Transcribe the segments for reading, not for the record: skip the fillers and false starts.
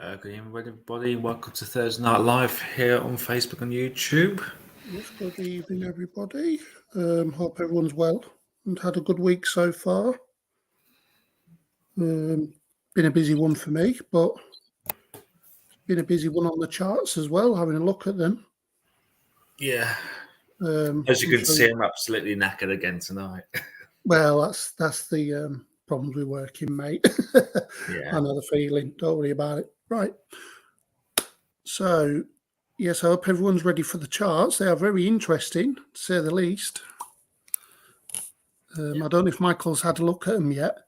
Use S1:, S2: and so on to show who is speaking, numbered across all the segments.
S1: Good evening, everybody. Welcome to Thursday Night Live here on Facebook and YouTube.
S2: Yes, good evening, everybody. Hope everyone's well and had a good week so far. Been a busy one for me, but been a busy one on the charts as well, having a look at them.
S1: Yeah. As you can see, I'm absolutely knackered again tonight.
S2: Well, that's the problems with working, mate.
S1: Yeah.
S2: I know the feeling. Don't worry about it. Right. So, yes, I hope everyone's ready for the charts. They are very interesting, to say the least. I don't know if Michael's had a look at them yet.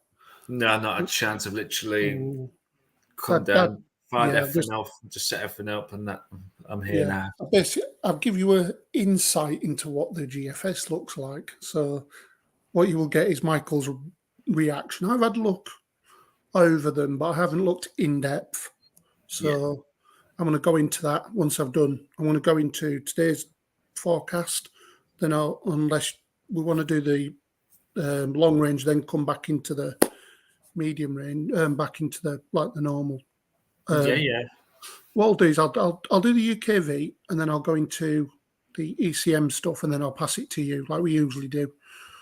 S1: No, not a chance. I've literally come down, find everything off, just set everything up, and that I'm here now.
S2: I'll give you an insight into what the GFS looks like. So what you will get is Michael's reaction. I've had a look over them, but I haven't looked in depth. So I'm going to go into that once I've done. I want to go into today's forecast. Then unless we want to do the long range, then come back into the medium range, back into the normal. What I'll do is I'll do the UKV and then I'll go into the ECM stuff and then I'll pass it to you like we usually do.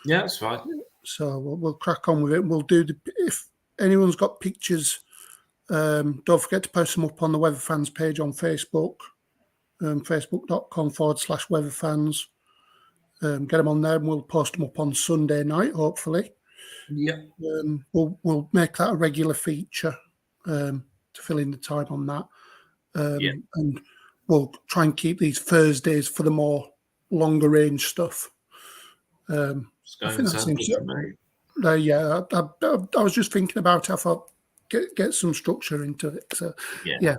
S1: Yeah, that's fine.
S2: So we'll crack on with it. We'll do if anyone's got pictures, don't forget to post them up on the Weather Fans page on Facebook, facebook.com/weatherfans. Get them on there and we'll post them up on Sunday night, hopefully.
S1: Yeah.
S2: We'll make that a regular feature to fill in the time on that. And we'll try and keep these Thursdays for the more longer range stuff. I think that seems to I was just thinking about how I get some structure into it. So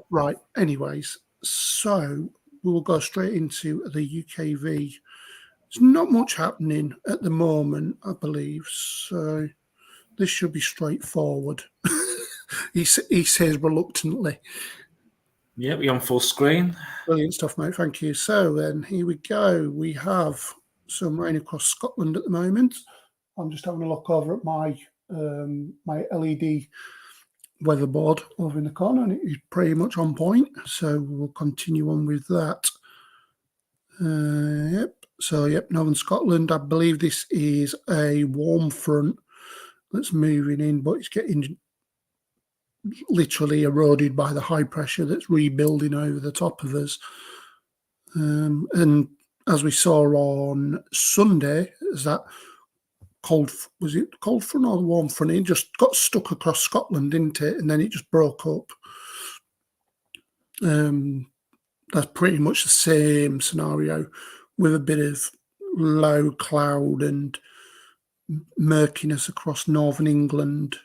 S2: right. Anyways, so we'll go straight into the UKV. There's not much happening at the moment, I believe. So this should be straightforward. He says reluctantly.
S1: Yeah, we're on full screen.
S2: Brilliant stuff, mate. Thank you. So then here we go. We have some rain across Scotland at the moment. I'm just having a look over at my my LED weather board over in the corner, and it is pretty much on point. So we'll continue on with that. So, Northern Scotland. I believe this is a warm front that's moving in, but it's getting literally eroded by the high pressure that's rebuilding over the top of us. And as we saw on Sunday, is that was it cold front or the warm front? It just got stuck across Scotland, didn't it? And then it just broke up. That's pretty much the same scenario with a bit of low cloud and murkiness across northern England.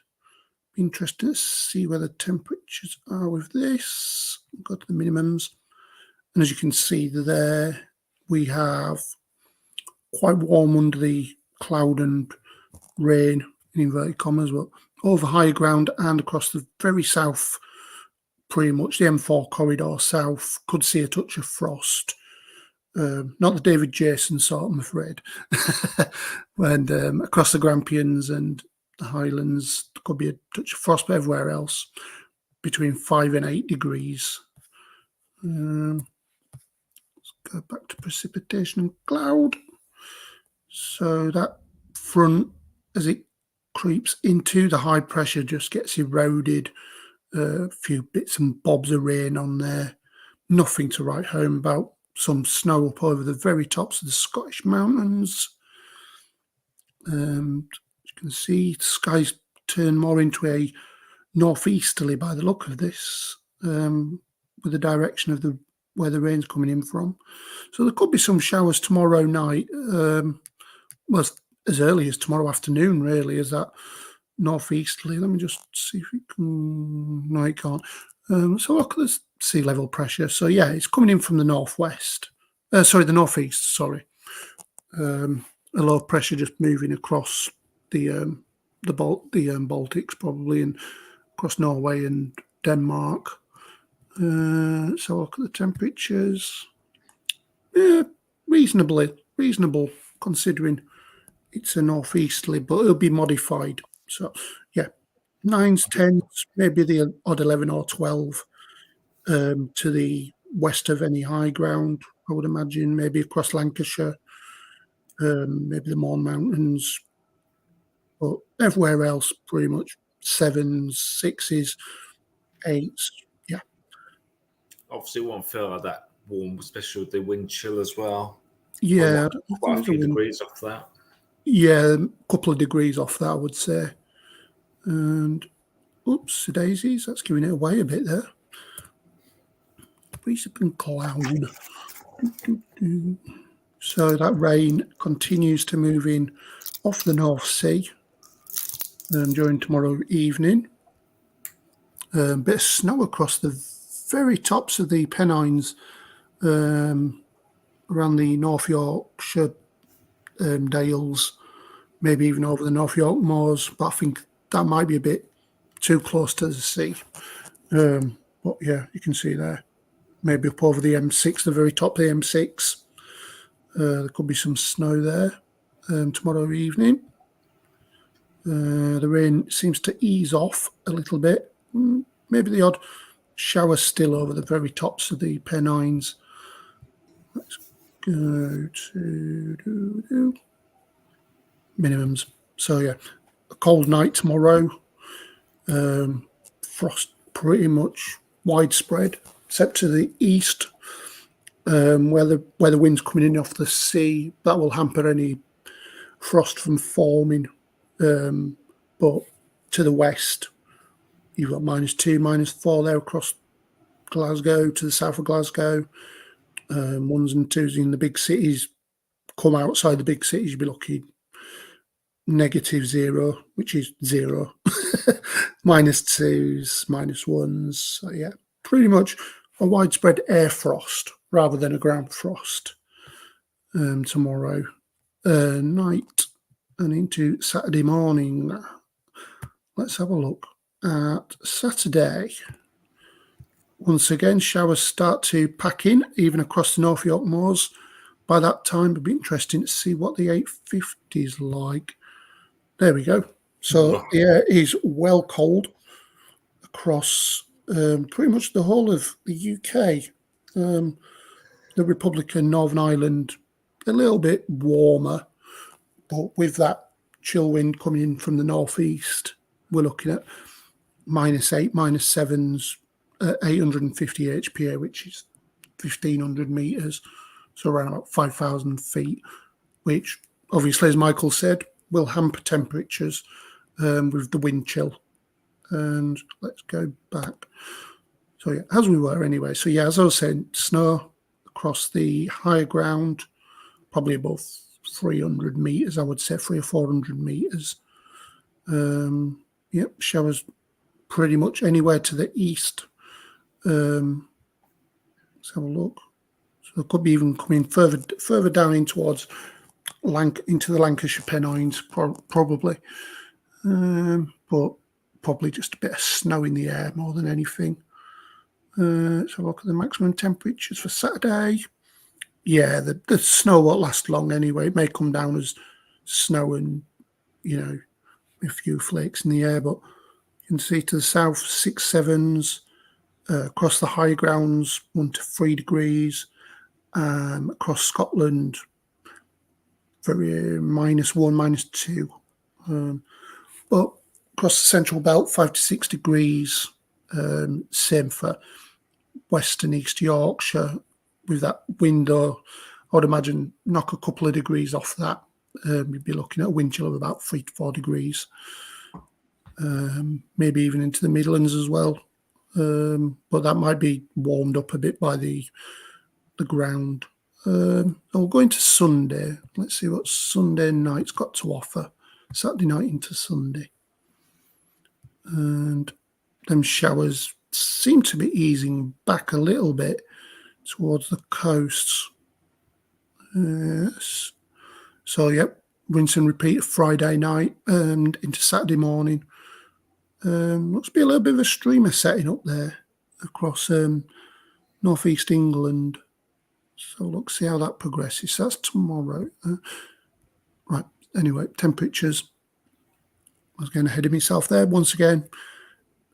S2: Interesting to see where the temperatures are with this. Go to the minimums. And as you can see there, we have quite warm under the cloud and rain, in inverted commas, but over high ground and across the very south, pretty much the M4 corridor south, could see a touch of frost. Not the David Jason sort, I'm afraid. And across the Grampians and the Highlands, there could be a touch of frost, but everywhere else, between 5 and 8 degrees. Let's go back to precipitation and cloud. So that front, as it creeps into the high pressure, just gets eroded. A few bits and bobs of rain on there. Nothing to write home about. Some snow up over the very tops of the Scottish mountains. As you can see, the skies turn more into a northeasterly by the look of this, with the direction of where the rain's coming in from. So there could be some showers tomorrow night. Well, as early as tomorrow afternoon, really, is that northeasterly. Let me just see if it can. No, it can't. So look at the sea level pressure. So yeah, it's coming in from the northwest. The northeast. Sorry. A low pressure just moving across the Baltics probably, and across Norway and Denmark. So look at the temperatures. Yeah, reasonable considering it's a northeasterly, but it'll be modified. So yeah, 9s, 10s, maybe the odd 11 or 12 to the west of any high ground, I would imagine, maybe across Lancashire, maybe the Mourne Mountains, but everywhere else, pretty much 7s, 6s, 8s. Yeah.
S1: Obviously, it won't feel like that warm, especially with the wind chill as well.
S2: Yeah,
S1: quite a few degrees off that.
S2: Yeah, a couple of degrees off that, I would say. And oops, daisies, that's giving it away a bit there. Breeze up and cloud. So that rain continues to move in off the North Sea during tomorrow evening. A bit of snow across the very tops of the Pennines around the North Yorkshire Dales, maybe even over the North York Moors, but I think that might be a bit too close to the sea. But yeah, you can see there. Maybe up over the M6, the very top of the M6. There could be some snow there tomorrow evening. The rain seems to ease off a little bit. Maybe the odd shower still over the very tops of the Pennines. Let's go to minimums. So yeah, a cold night tomorrow. Frost pretty much widespread, except to the east, where the wind's coming in off the sea. That will hamper any frost from forming. But to the west, you've got -2, -4 there across Glasgow, to the south of Glasgow. 1s and 2s in the big cities. Come outside the big cities, you'll be looking -0, which is 0. -2s, -1s. So yeah, pretty much a widespread air frost rather than a ground frost tomorrow night and into Saturday morning. Let's have a look at Saturday. Once again, showers start to pack in, even across the North York Moors. By that time, it'll be interesting to see what the 850 is like. There we go. So the air is well cold across pretty much the whole of the UK. The Republic and Northern Ireland, a little bit warmer, but with that chill wind coming in from the northeast, we're looking at -8, -7s, 850 HPA, which is 1,500 meters, so around about 5,000 feet, which obviously, as Michael said, will hamper temperatures with the wind chill. And let's go back. So yeah, as we were anyway. So yeah, as I was saying, snow across the higher ground, probably above 300 meters, I would say 300 or 400 meters. Yep, showers pretty much anywhere to the east. Let's have a look. So it could be even coming further down in towards into the Lancashire Pennines, probably. But probably just a bit of snow in the air more than anything. Let's have a look at the maximum temperatures for Saturday. Yeah, the snow won't last long anyway. It may come down as snow and, a few flakes in the air, but you can see to the south, 6, 7s. Across the high grounds, 1 to 3 degrees. Across Scotland, very -1, -2. But across the central belt, 5 to 6 degrees. Same for Western East Yorkshire. With that window, I would imagine knock a couple of degrees off that. We'd be looking at a wind chill of about 3 to 4 degrees. Maybe even into the Midlands as well. But that might be warmed up a bit by the ground. We'll go into Sunday. Let's see what Sunday night's got to offer. Saturday night into Sunday. And them showers seem to be easing back a little bit towards the coasts. Yes. So, yep, rinse and repeat Friday night and into Saturday morning. Looks to be a little bit of a streamer setting up there across northeast England. So let's see how that progresses. So that's tomorrow. Right. Anyway, temperatures. I was getting ahead of myself there once again.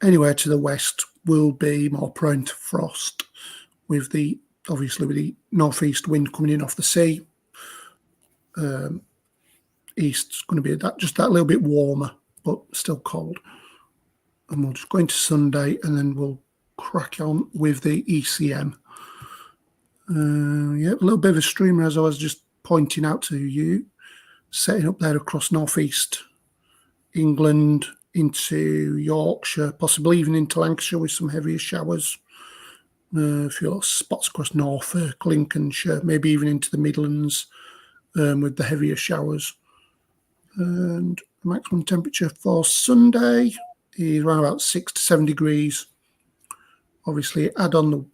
S2: Anywhere to the west, will be more prone to frost with the northeast wind coming in off the sea. East's going to be just that little bit warmer, but still cold. And we'll just go into Sunday, and then we'll crack on with the ECM. A little bit of a streamer, as I was just pointing out to you, setting up there across northeast England into Yorkshire, possibly even into Lancashire with some heavier showers. A few little spots across Norfolk, Lincolnshire, maybe even into the Midlands with the heavier showers. And the maximum temperature for Sunday is around about 6 to 7 degrees. Obviously, add on the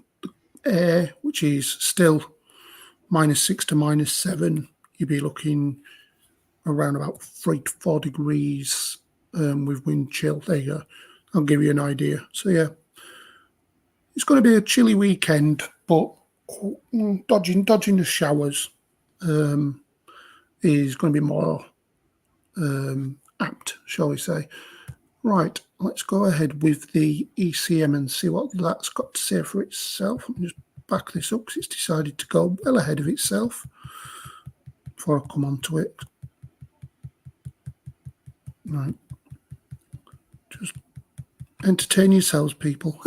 S2: air, which is still -6 to -7. You'd be looking around about 3 to 4 degrees with wind chill. There you go. I'll give you an idea. So, yeah, it's going to be a chilly weekend, but dodging the showers is going to be more apt, shall we say. Right, let's go ahead with the ECM and see what that's got to say for itself. Let me just back this up because it's decided to go well ahead of itself before I come on to it. Right. Just entertain yourselves, people.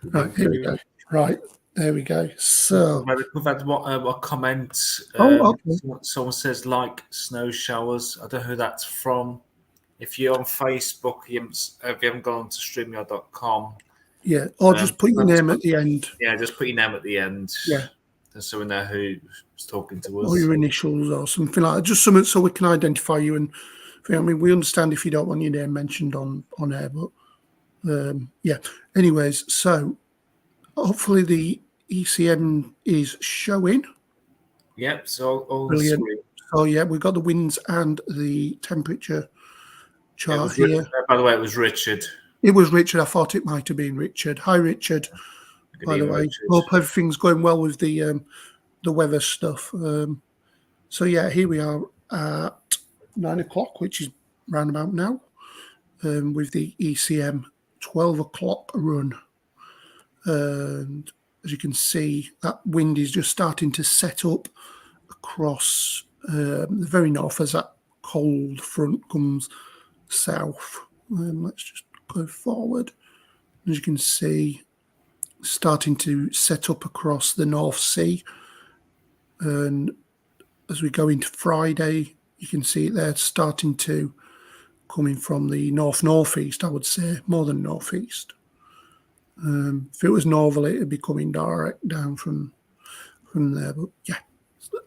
S2: Right, here we go. Right, there we go. So
S1: we've had a comment.
S2: Okay.
S1: Someone says like snow showers. I don't know who that's from. If you're on Facebook, if you haven't gone to StreamYard.com.
S2: Yeah, or just put your name at the end.
S1: Yeah, just put your name at the end.
S2: Yeah.
S1: Just so we know who's talking to us.
S2: Or your initials or something like that. Just something so we can identify you. And I mean, we understand if you don't want your name mentioned on air, but yeah. Anyways, so hopefully the ECM is showing.
S1: Yep, so all
S2: brilliant. So yeah, we've got the winds and the temperature chart here.
S1: By the way, it was Richard.
S2: It was Richard. I thought it might have been Richard. Hi, Richard. By the way, Richard. Hope everything's going well with the weather stuff. So yeah, here we are at 9 o'clock, which is round about now, with the ECM 12 o'clock run. And as you can see, that wind is just starting to set up across the very north as that cold front comes south. Let's just go forward. As you can see, starting to set up across the North Sea. And as we go into Friday, you can see it there starting to coming from the northeast, I would say, more than northeast. If it was northerly, it'd be coming direct down from there. But yeah,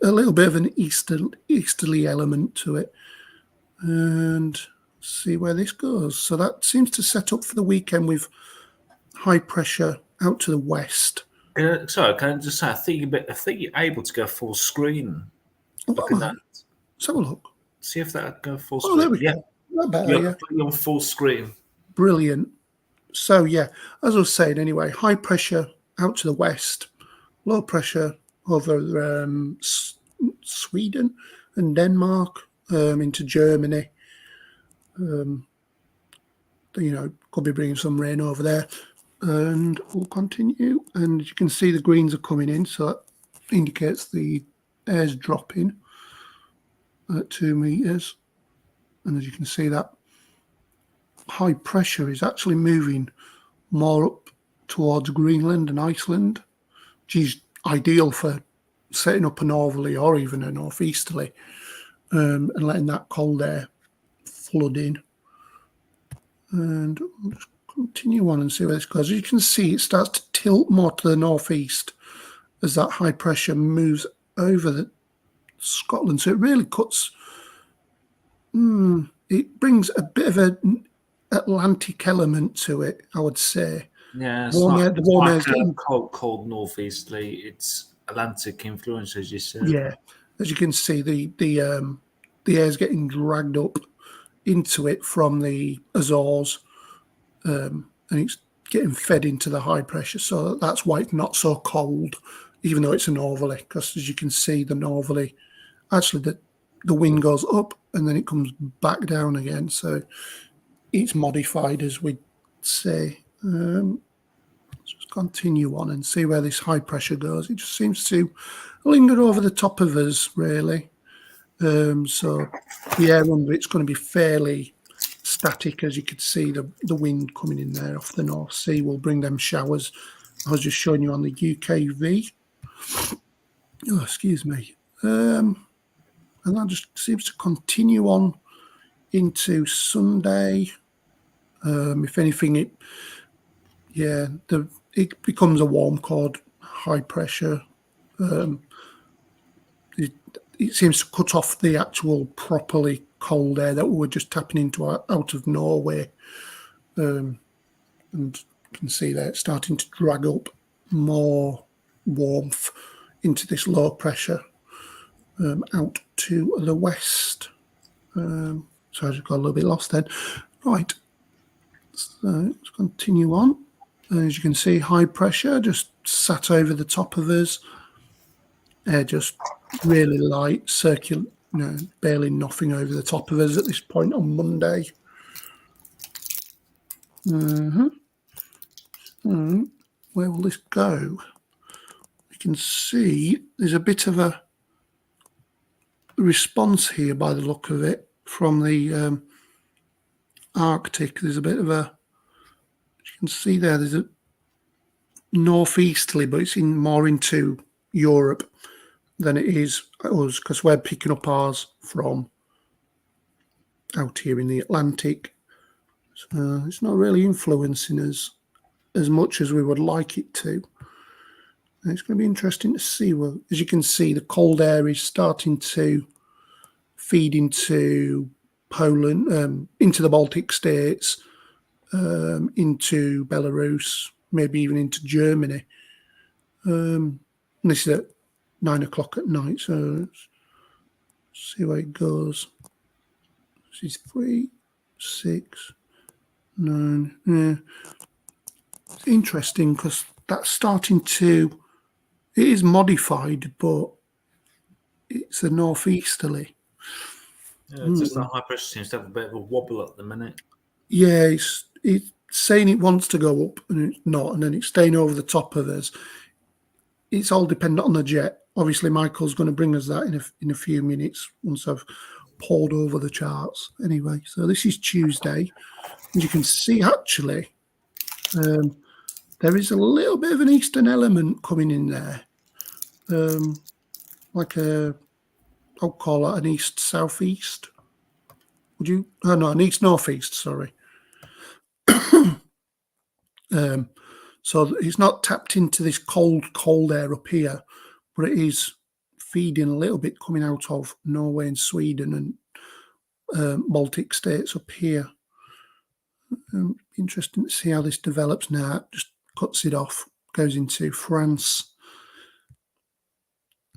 S2: a little bit of an easterly element to it. And see where this goes. So that seems to set up for the weekend with high pressure out to the west.
S1: Sorry, can I just say, I think you're able to go full screen. Look at that.
S2: Let's have a look.
S1: See if that go full screen.
S2: Oh, there we go. That better,
S1: you're on full screen.
S2: Brilliant. So yeah, as I was saying anyway, high pressure out to the west, low pressure over Sweden and Denmark into Germany. Could be bringing some rain over there, and we'll continue. And you can see the greens are coming in, so that indicates the air's dropping at 2 meters. And as you can see, that high pressure is actually moving more up towards Greenland and Iceland, which is ideal for setting up a northerly or even a northeasterly, and letting that cold air flood in. And we'll just continue on and see where this goes. As you can see, it starts to tilt more to the northeast as that high pressure moves over Scotland. So it really cuts. It brings a bit of an Atlantic element to it, I would say.
S1: Yeah, the warm air getting cold northeasterly. It's Atlantic influence, as you said.
S2: Yeah, as you can see, the air's getting dragged up into it from the Azores, and it's getting fed into the high pressure. So that's why it's not so cold, even though it's a northerly. Because as you can see, the northerly, actually the wind goes up and then it comes back down again. So it's modified, as we say. continue on and see where this high pressure goes. It just seems to linger over the top of us, really. So the air under it's going to be fairly static, as you could see the wind coming in there off the North Sea will bring them showers. I was just showing you on the UKV. Oh, excuse me. And that just seems to continue on into Sunday. If anything, it becomes a warm chord, high pressure. It seems to cut off the actual properly cold air that we were just tapping into out of Norway. And you can see that it's starting to drag up more warmth into this low pressure out to the west. So I just got a little bit lost then. Right, so let's continue on. As you can see, high pressure just sat over the top of us. Air just really light, circular, barely nothing over the top of us at this point on Monday. Where will this go? You can see there's a bit of a response here by the look of it from the Arctic. There's a bit of a, you can see there's a northeasterly, but it's more into Europe than it is us, because we're picking up ours from out here in the Atlantic. So it's not really influencing us as much as we would like it to. And it's going to be interesting to see. Well, as you can see, the cold air is starting to feed into Poland, into the Baltic states, into Belarus, maybe even into Germany. And this is at 9 o'clock at night, so let's see where it goes. This is 3, 6, 9. Yeah. It's interesting because that's starting to, it is modified, but it's a northeasterly.
S1: Yeah, it's just that high pressure seems to have a bit of a wobble at the minute.
S2: Yeah, it's saying it wants to go up and it's not, and then it's staying over the top of us. It's all dependent on the jet. Obviously, Michael's going to bring us that in a few minutes once I've poured over the charts. Anyway, so this is Tuesday. And you can see, actually, there is a little bit of an eastern element coming in there. Like I'll call it an east-southeast. Would you? Oh, no, an east-northeast, sorry. So it's not tapped into this cold air up here, but it is feeding a little bit coming out of Norway and Sweden and Baltic states up here. Interesting to see how this develops now. It just cuts it off, goes into France.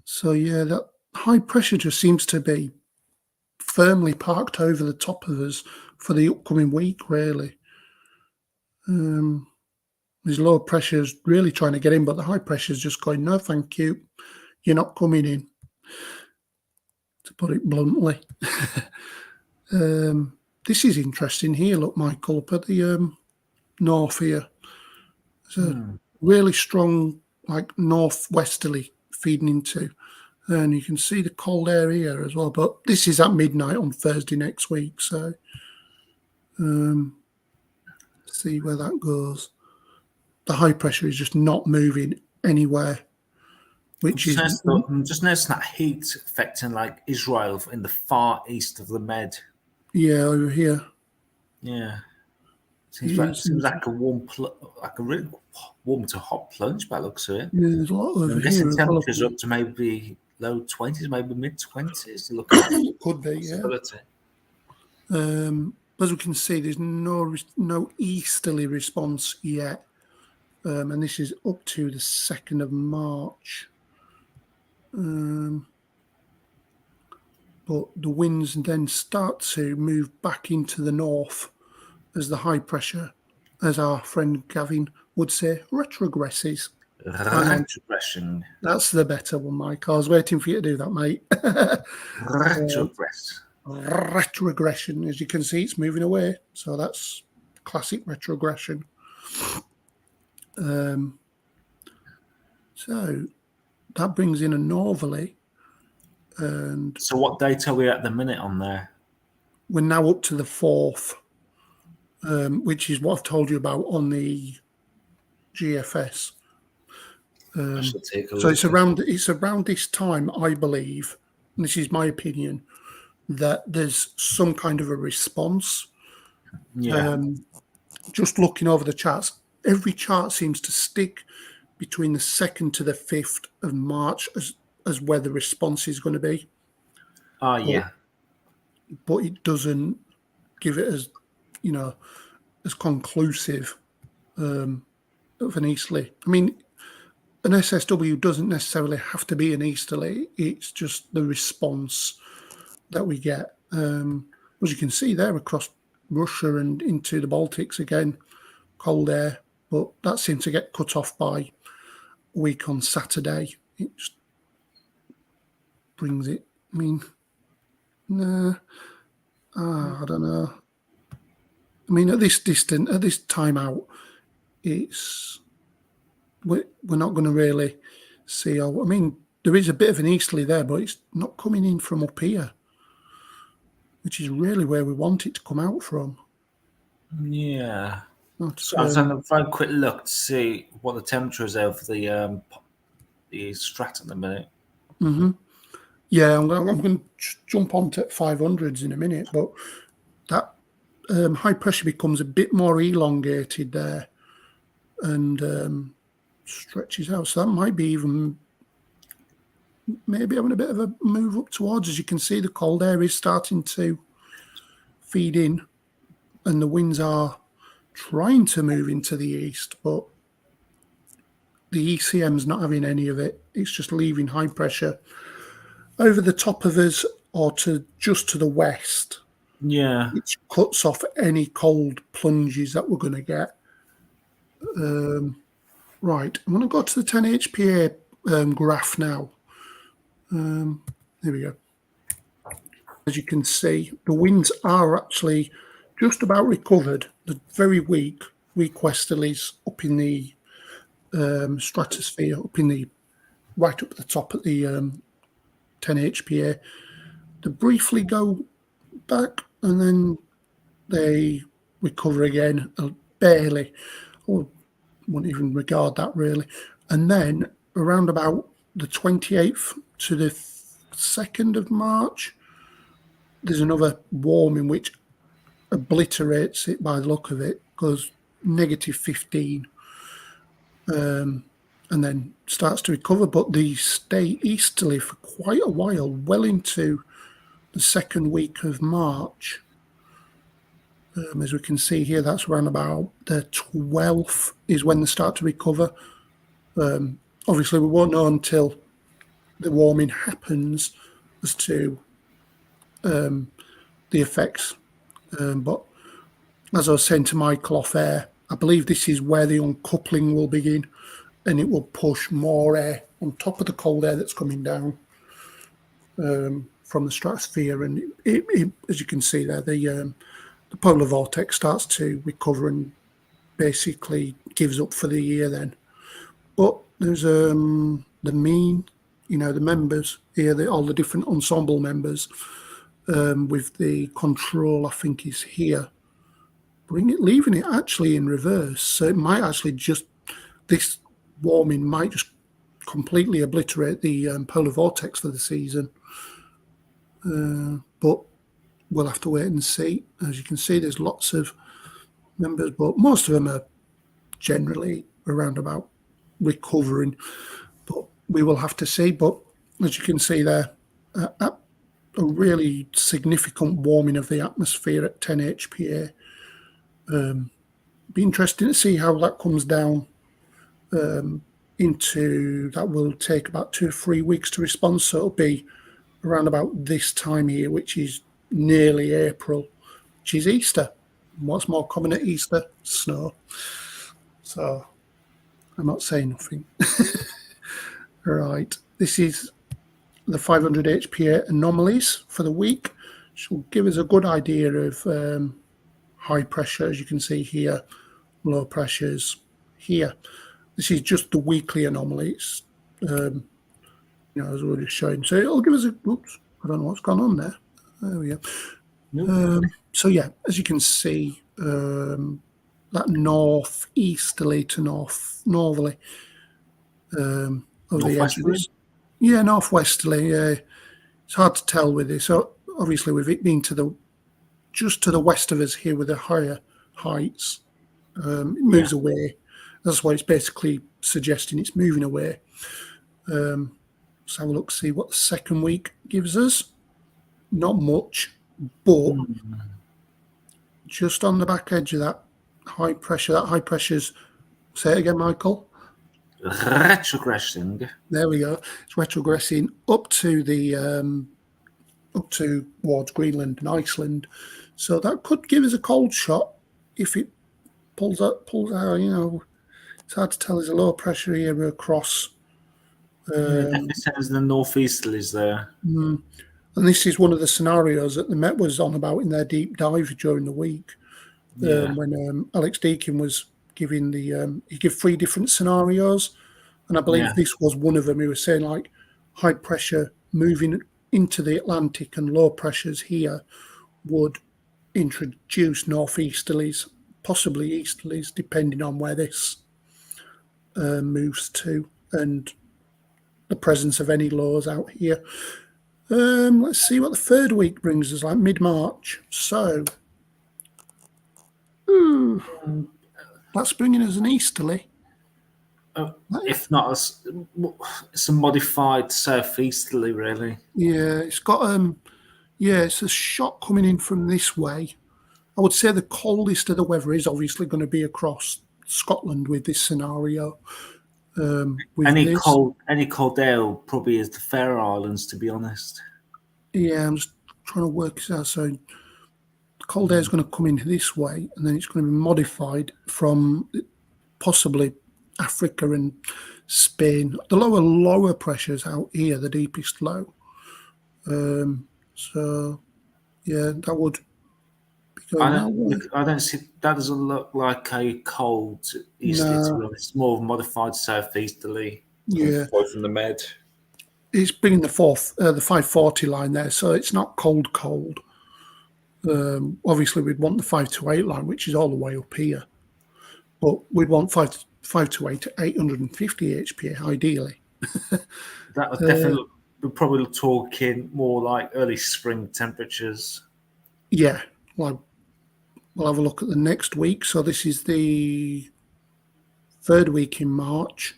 S2: So yeah, that high pressure just seems to be firmly parked over the top of us for the upcoming week, really. These low pressures really trying to get in, but the high pressure is just going, no, thank you. You're not coming in, to put it bluntly. This is interesting here. Look, Michael, up at the north here. There's a really strong, like, northwesterly feeding into. And you can see the cold air here as well. But this is at midnight on Thursday next week. So see where that goes. The high pressure is just not moving anywhere, which is
S1: I'm just noticing that heat affecting like Israel in the far east of the Med.
S2: Yeah, over here.
S1: Yeah, seems like a really warm to hot plunge by the looks of it.
S2: Yeah, there's a lot over
S1: I'm
S2: here.
S1: guessing temperatures up to maybe low 20s, maybe mid 20s. Look at it.
S2: Could be, yeah. As we can see, there's no easterly response yet. And this is up to the 2nd of March. But the winds then start to move back into the north as the high pressure, as our friend Gavin would say, retrogresses.
S1: Retrogression.
S2: That's the better one, Mike. I was waiting for you to do that, mate.
S1: Retrogress.
S2: Retrogression. As you can see, it's moving away. So that's classic retrogression. So that brings in a northerly. And
S1: so what date are we at the minute on there?
S2: We're now up to the 4th, which is what I've told you about on the GFS. So it's around this time, I believe, and this is my opinion, that there's some kind of a response.
S1: Yeah.
S2: Just looking over the charts, every chart seems to stick between the 2nd to the 5th of March as where the response is going to be.
S1: Oh, yeah.
S2: But it doesn't give it as, as conclusive of an easterly. I mean, an SSW doesn't necessarily have to be an easterly. It's just the response that we get. As you can see there, across Russia and into the Baltics again, cold air, but that seemed to get cut off by a week on Saturday. It just brings it. I mean, nah, I don't know. I mean, at this distance, at this time out, we're not going to really see. I mean, there is a bit of an easterly there, but it's not coming in from up here, which is really where we want it to come out from.
S1: Yeah. So I was having a very quick look to see what the temperature is over the Strat at the minute.
S2: Mm-hmm. Yeah, I'm going to jump on to 500s in a minute, but that high pressure becomes a bit more elongated there and stretches out. So that might be even maybe having a bit of a move up towards. As you can see, the cold air is starting to feed in and the winds are trying to move into the east, but the ECM's not having any of it. It's just leaving high pressure over the top of us or just to the west.
S1: Yeah.
S2: Which cuts off any cold plunges that we're going to get. Right, I'm going to go to the 10 HPA graph now. There we go. As you can see, the winds are actually just about recovered. The very weak westerlies up in the stratosphere, right up at the top at the 10 HPA. They briefly go back and then they recover again, barely. I wouldn't even regard that really. And then around about the 28th to the 2nd of March, there's another warming which obliterates it by the look of it, goes -15, and then starts to recover. But they stay easterly for quite a while, well into the 2nd week of March. As we can see here, that's around about the 12th is when they start to recover. Obviously, we won't know until the warming happens as to the effects. But as I was saying to Michael off air, I believe this is where the uncoupling will begin, and it will push more air on top of the cold air that's coming down from the stratosphere. And it, as you can see there, the polar vortex starts to recover and basically gives up for the year then. But there's the mean, the members here, all the different ensemble members with the control, I think, is here. Leaving it actually in reverse. So it might actually this warming might just completely obliterate the polar vortex for the season. But we'll have to wait and see. As you can see, there's lots of members, but most of them are generally around about recovering. But we will have to see. But as you can see there, a really significant warming of the atmosphere at 10 HPA. Be interesting to see how that comes down into. That will take about 2 or 3 weeks to respond. So it'll be around about this time here, which is nearly April, which is Easter. What's more common at Easter? Snow. So I'm not saying nothing. Right. This is the 500 HPA anomalies for the week, which will give us a good idea of high pressure, as you can see here, low pressures here. This is just the weekly anomaly. It's, as already shown. So it'll give us a, oops, I don't know what's gone on there. There we go.
S1: Nope.
S2: So yeah, as you can see, that northeasterly to northerly over the edge of this. Yeah, northwesterly. Yeah, it's hard to tell with this. So obviously, with it being just to the west of us here with the higher heights, it moves away. That's why it's basically suggesting it's moving away. Let's have a look, see what the second week gives us. Not much, but just on the back edge of that high pressure's, say it again, Michael.
S1: Retrogressing.
S2: There we go. It's retrogressing up to the up towards Greenland and Iceland. So that could give us a cold shot if it pulls out, it's hard to tell. There's a low pressure here across.
S1: Definitely says the northeasterlies there.
S2: And this is one of the scenarios that the Met was on about in their deep dive during the week. When Alex Deakin was giving he gave 3 different scenarios, and I believe this was one of them. He was saying like high pressure moving into the Atlantic and low pressures here would introduce northeasterlies, possibly easterlies, depending on where this moves to and the presence of any lows out here. Let's see what the third week brings us, like mid-March. So that's bringing us an easterly.
S1: If not, it's a modified southeasterly, really.
S2: Yeah, it's got it's a shot coming in from this way. I would say the coldest of the weather is obviously going to be across Scotland with this scenario.
S1: Any cold air probably is the Faroe Islands, to be honest.
S2: Yeah, I'm just trying to work this out. So the cold air is going to come in this way, and then it's going to be modified from possibly Africa and Spain. The lower pressures out here, the deepest low. So yeah, that would be going that way.
S1: I don't see that doesn't look like a cold easterly. It's more of a modified southeasterly.
S2: Yeah,
S1: from the Med.
S2: It's bringing the 540 line there, so it's not cold. Obviously, we'd want the 528 line, which is all the way up here, but we'd want 528 to 850 HPA ideally.
S1: That would definitely. We're probably talking more like early spring temperatures.
S2: Yeah, well, we'll have a look at the next week. So this is the third week in March.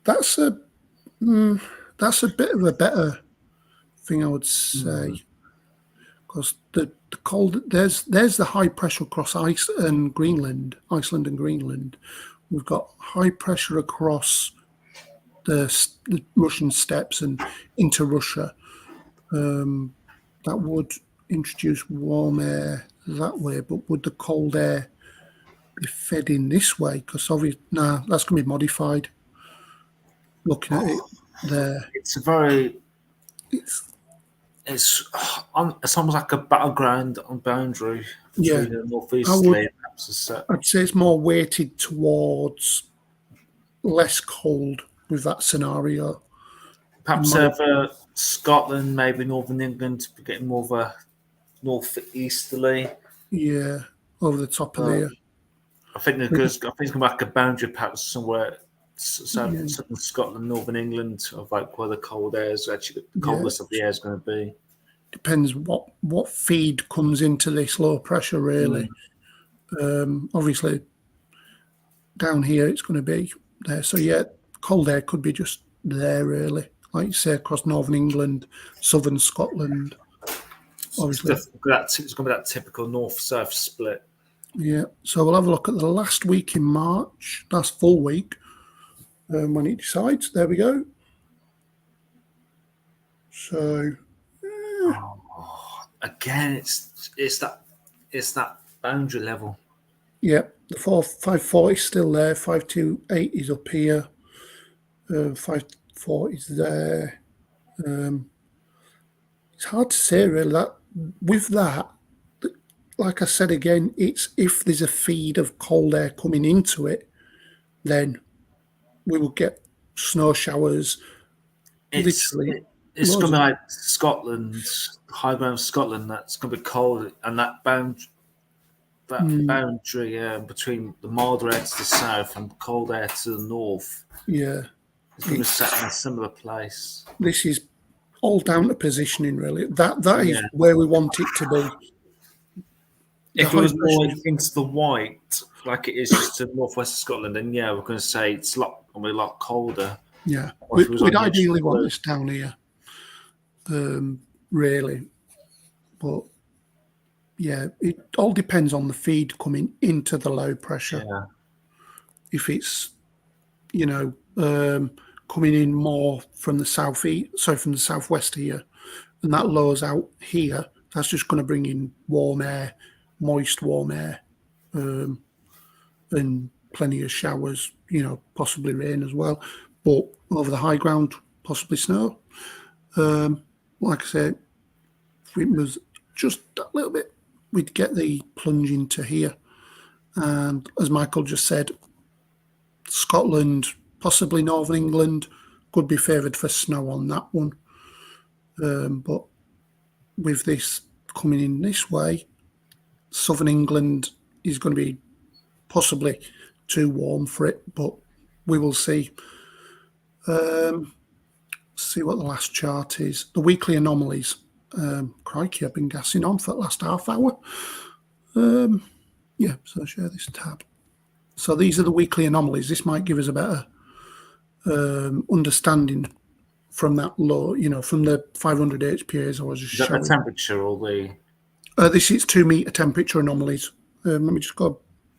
S2: That's a bit of a better thing, I would say, because the cold there's the high pressure across Iceland and Greenland. We've got high pressure across the Russian steppes and into Russia. That would introduce warm air that way, but would the cold air be fed in this way? Because obviously, that's going to be modified. Looking at it there,
S1: it's almost like a battleground on boundary between the northeasterly.
S2: I'd say it's more weighted towards less cold with that scenario.
S1: Perhaps over Scotland, maybe Northern England, getting more of a northeasterly.
S2: Yeah, over the top of there.
S1: I think it's going to be like a boundary perhaps somewhere, southern Scotland, Northern England, of like where the cold air is actually the coldest of the air is going to be.
S2: Depends what feed comes into this low pressure, really. Obviously, down here it's going to be there. So yeah, cold air could be just there, really. Like you say, across Northern England, Southern Scotland. Obviously,
S1: it's going to be that typical north-south split.
S2: Yeah. So we'll have a look at the last week in March, last full week, when it decides. There we go. So
S1: again, it's that boundary level.
S2: Yeah, the 540 is still there. 528 is up here. 540 is there. It's hard to say really. That with that, like I said again, it's if there's a feed of cold air coming into it, then we will get snow showers.
S1: It's
S2: Literally,
S1: it's
S2: loads
S1: going to
S2: of
S1: be like Scotland, high ground Scotland. That's going to be cold, and that boundary between the milder air to the south and the cold air to the north
S2: yeah.
S1: is going to be set in a similar place.
S2: This is all down to positioning, really. That is
S1: Yeah.
S2: where we want it to be.
S1: If it was more into the white, like it is just to northwest of Scotland, then yeah, we're going to say it's going to be a lot colder.
S2: Yeah,
S1: Or if it was on
S2: we'd
S1: the edge of
S2: ideally
S1: the
S2: want
S1: blue.
S2: this down here, really. But yeah, it all depends on the feed coming into the low pressure.
S1: Yeah.
S2: If it's, coming in more from the southeast, so from the southwest here, and that lowers out here, that's just going to bring in warm air, moist warm air, and plenty of showers, possibly rain as well. But over the high ground, possibly snow. Like I said, if it was just a little bit, we'd get the plunge into here. And as Michael just said, Scotland, possibly Northern England, could be favoured for snow on that one. But with this coming in this way, Southern England is going to be possibly too warm for it, but we will see. See what the last chart is. The weekly anomalies. Crikey, I've been gassing on for the last half hour. Yeah, so I'll share this tab. So these are the weekly anomalies. This might give us a better understanding from that low, from the 500 HPAs I was just
S1: Is that
S2: showing.
S1: the temperature or the...
S2: This is 2 metre temperature anomalies. Let me just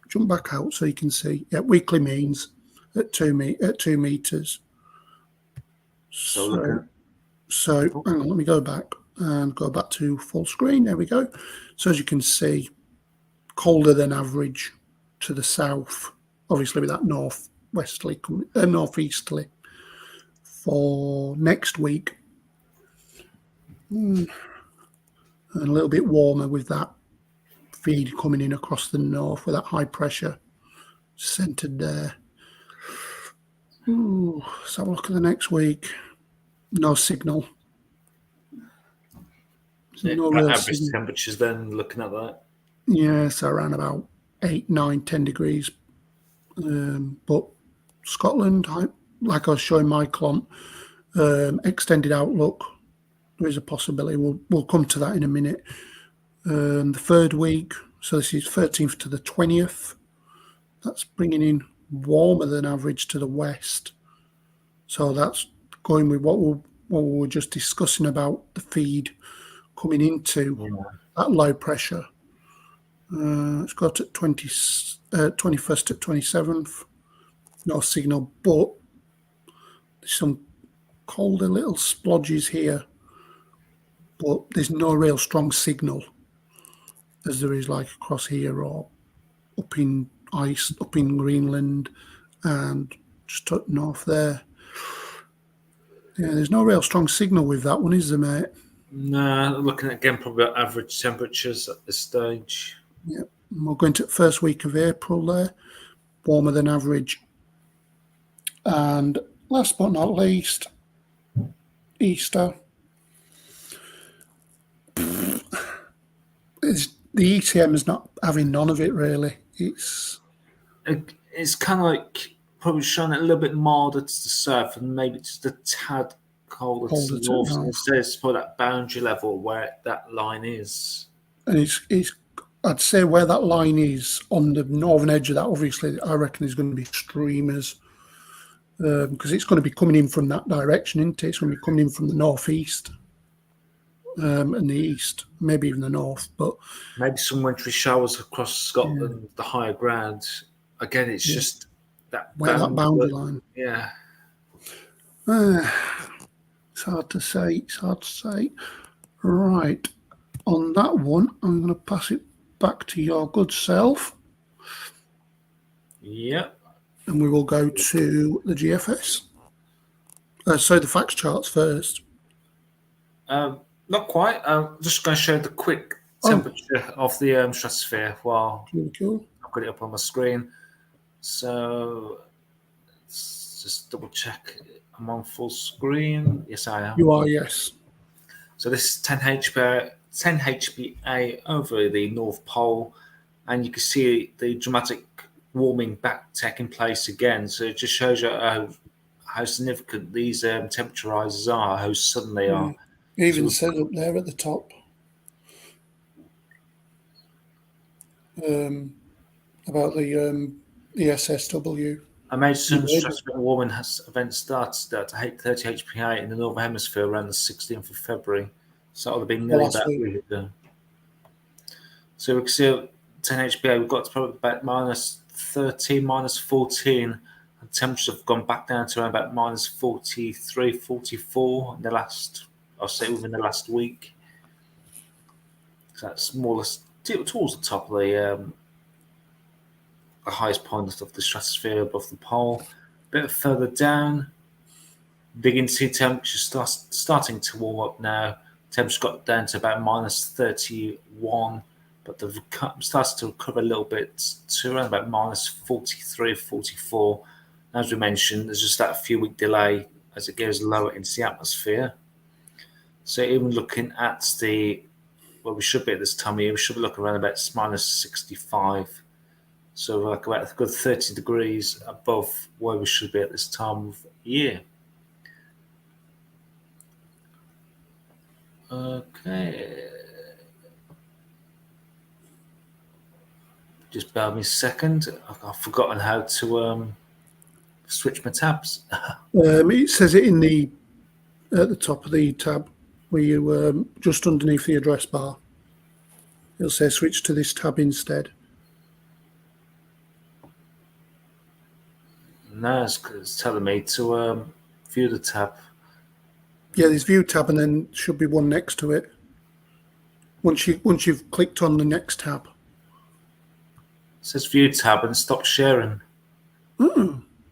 S2: jump back out so you can see. Yeah, weekly means at 2 metres. So hang on, let me go back and go back to full screen. There we go. So as you can see, colder than average to the south, obviously with that northeasterly for next week. And a little bit warmer with that feed coming in across the north with that high pressure centered there. Ooh, let's have a look at the next week. No signal. No real
S1: average
S2: signal.
S1: temperatures then, looking at that.
S2: Yeah, so around about 8, 9, 10 degrees. But Scotland, like I was showing Michael on, extended outlook, there is a possibility. We'll come to that in a minute. The third week, so this is 13th to the 20th. That's bringing in warmer than average to the west. So that's going with what we were just discussing about the feed coming into that low pressure. Let's go to 21st to 27th. No signal, but there's some colder little splodges here. But there's no real strong signal as there is like across here or up in ice, up in Greenland and just up north there. Yeah, there's no real strong signal with that one, is there, mate?
S1: No, looking at again probably at average temperatures at this stage.
S2: Yeah, we're going to the first week of April there, warmer than average. And last but not least, Easter. The ECM is not having none of it, really. It's
S1: kind of like probably showing it a little bit milder to the south and maybe just a tad colder to the north. And instead, it's probably that boundary level where that line is.
S2: And it's I'd say where that line is on the northern edge of that, obviously, I reckon is going to be streamers because it's going to be coming in from that direction, isn't it? It's going to be coming in from the northeast. And the east, maybe even the north, but
S1: maybe some wintry showers across Scotland, the higher ground. Again, it's just that
S2: where that boundary line.
S1: Yeah,
S2: it's hard to say. It's hard to say. Right, on that one, I'm going to pass it back to your good self.
S1: Yep.
S2: And we will go to the GFS. So the facts charts first.
S1: Not quite. I'm just going to show the quick temperature of the stratosphere while
S2: cool.
S1: I've got it up on my screen. So let's just double check. I'm on full screen. Yes, I am.
S2: You are, yes.
S1: So this is 10 HPA over the North Pole, and you can see the dramatic warming back taking place again. So it just shows you how significant these temperature rises are, how sudden they are.
S2: Even says up there at the top about the SSW.
S1: A major stratospheric warming event started at 30 HPA in the Northern Hemisphere around the 16th of February. So that would have been nearly about a week ago. So we can see at 10 HPA, we've got to probably about minus 13, minus 14. And temperatures have gone back down to around about minus 43, 44 in the last, I'll say within the last week. So that's more or less towards the top of the highest point of the stratosphere above the pole. A bit further down, begin to see temperatures starting to warm up now. Temperatures got down to about minus 31, but they've started to recover a little bit to around about minus 43, 44. As we mentioned, there's just that few week delay as it goes lower into the atmosphere. So even looking at where we should be at this time of year, we should be looking around about minus 65. So like about a good 30 degrees above where we should be at this time of year. Okay. Just bear with me a second. I've forgotten how to switch my tabs.
S2: It says it at the top of the tab where you just underneath the address bar. It'll say switch to this tab instead.
S1: No, it's telling me to view the tab.
S2: Yeah, there's view tab, and then should be one next to it. Once you've clicked on the next tab,
S1: it says view tab and stop sharing.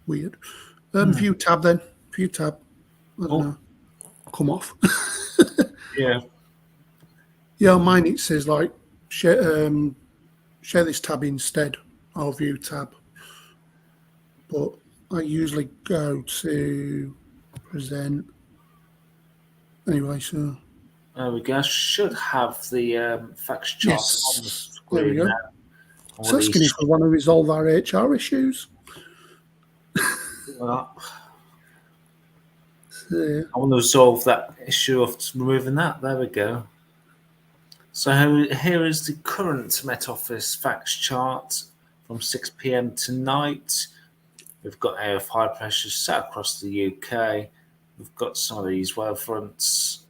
S2: Weird. View tab then. View tab. I don't know. Come off.
S1: Yeah.
S2: Yeah, on mine it says like share this tab instead of view tab. But I usually go to present. Anyway, so
S1: there we go. I should have the facts chart on the screen.
S2: There we go. So asking if we want to resolve our HR issues.
S1: Well, I want to resolve that issue of removing that. There we go. So here is the current Met Office facts chart from 6 p.m. tonight. We've got area of high pressure set across the UK. We've got some of these weather fronts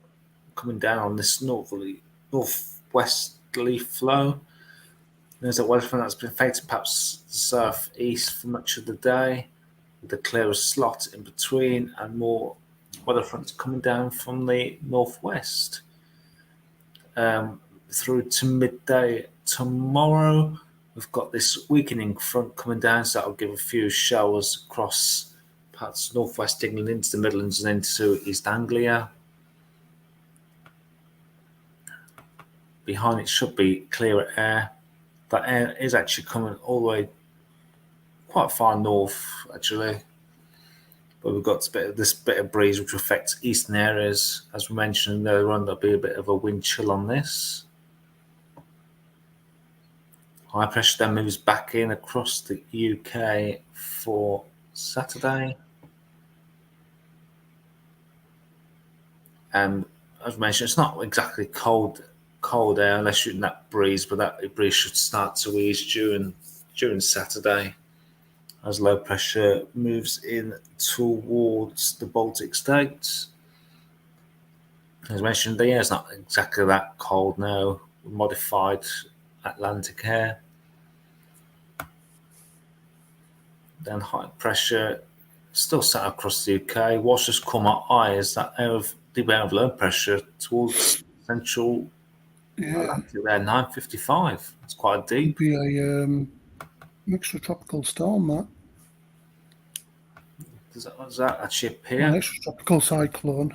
S1: coming down on this northwesterly flow. There's a weather front that's been facing perhaps southeast for much of the day, with a clearer slot in between and more weather fronts coming down from the northwest. Through to midday tomorrow, we've got this weakening front coming down, so that'll give a few showers across parts of northwest England into the Midlands and into East Anglia. Behind it should be clearer air. That air is actually coming all the way quite far north, actually. But we've got this bit of breeze which affects eastern areas. As we mentioned earlier on, there'll be a bit of a wind chill on this. High pressure then moves back in across the UK for Saturday. And as mentioned, it's not exactly cold air unless you're in that breeze, but that breeze should start to ease during Saturday as low pressure moves in towards the Baltic states. As mentioned, the air is not exactly that cold now, modified Atlantic air. Then high pressure still sat across the UK. What's just come up high is that air of low pressure towards central Atlantic there, 955. It's quite deep.
S2: It'd be a extra tropical storm, that.
S1: Does that actually appear?
S2: An extra tropical cyclone.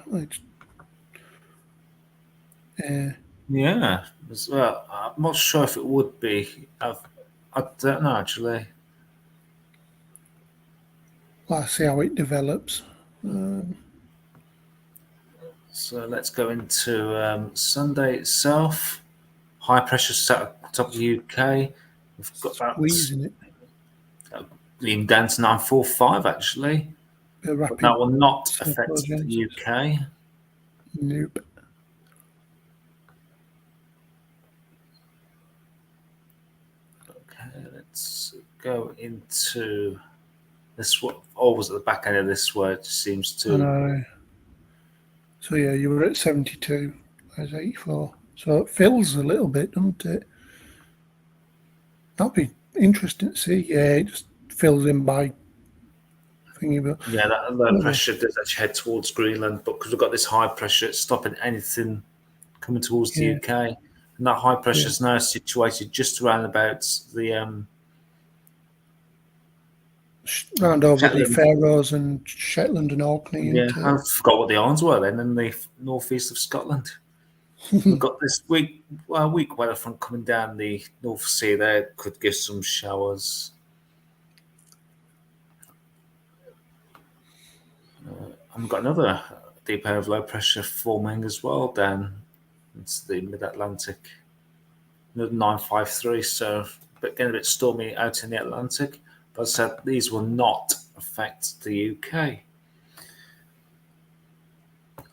S1: Yeah, well, I'm not sure if it would be. I don't know actually.
S2: Let's see how it develops.
S1: So let's go into Sunday itself. High pressure set at top of the UK. We've got that
S2: Squeezing it.
S1: lean down to 945 actually,
S2: Bit of
S1: but that
S2: rapid
S1: will not affect the
S2: cyclogenesis.
S1: UK.
S2: Nope.
S1: Okay, let's go into this. What always at the back end of this word seems
S2: I
S1: to.
S2: know. So yeah, you were at 72. There's 84. So it fills a little bit, doesn't it? That'd be interesting to see. Yeah, it just fills in by thingy, but
S1: Yeah, that low pressure does actually head towards Greenland, but because we've got this high pressure, it's stopping anything coming towards the
S2: yeah,
S1: UK. And that high pressure
S2: yeah.
S1: is now situated just around about the
S2: Round over the
S1: Shetland.
S2: Faroes and Shetland and Orkney
S1: Yeah,
S2: into
S1: I forgot what the islands were then, in the northeast of Scotland. We've got this weak weather front coming down the North Sea there, could give some showers. And we've got another deep area of low pressure forming as well down into the mid Atlantic. Another 953, so but getting a bit stormy out in the Atlantic. But as I said, these will not affect the UK.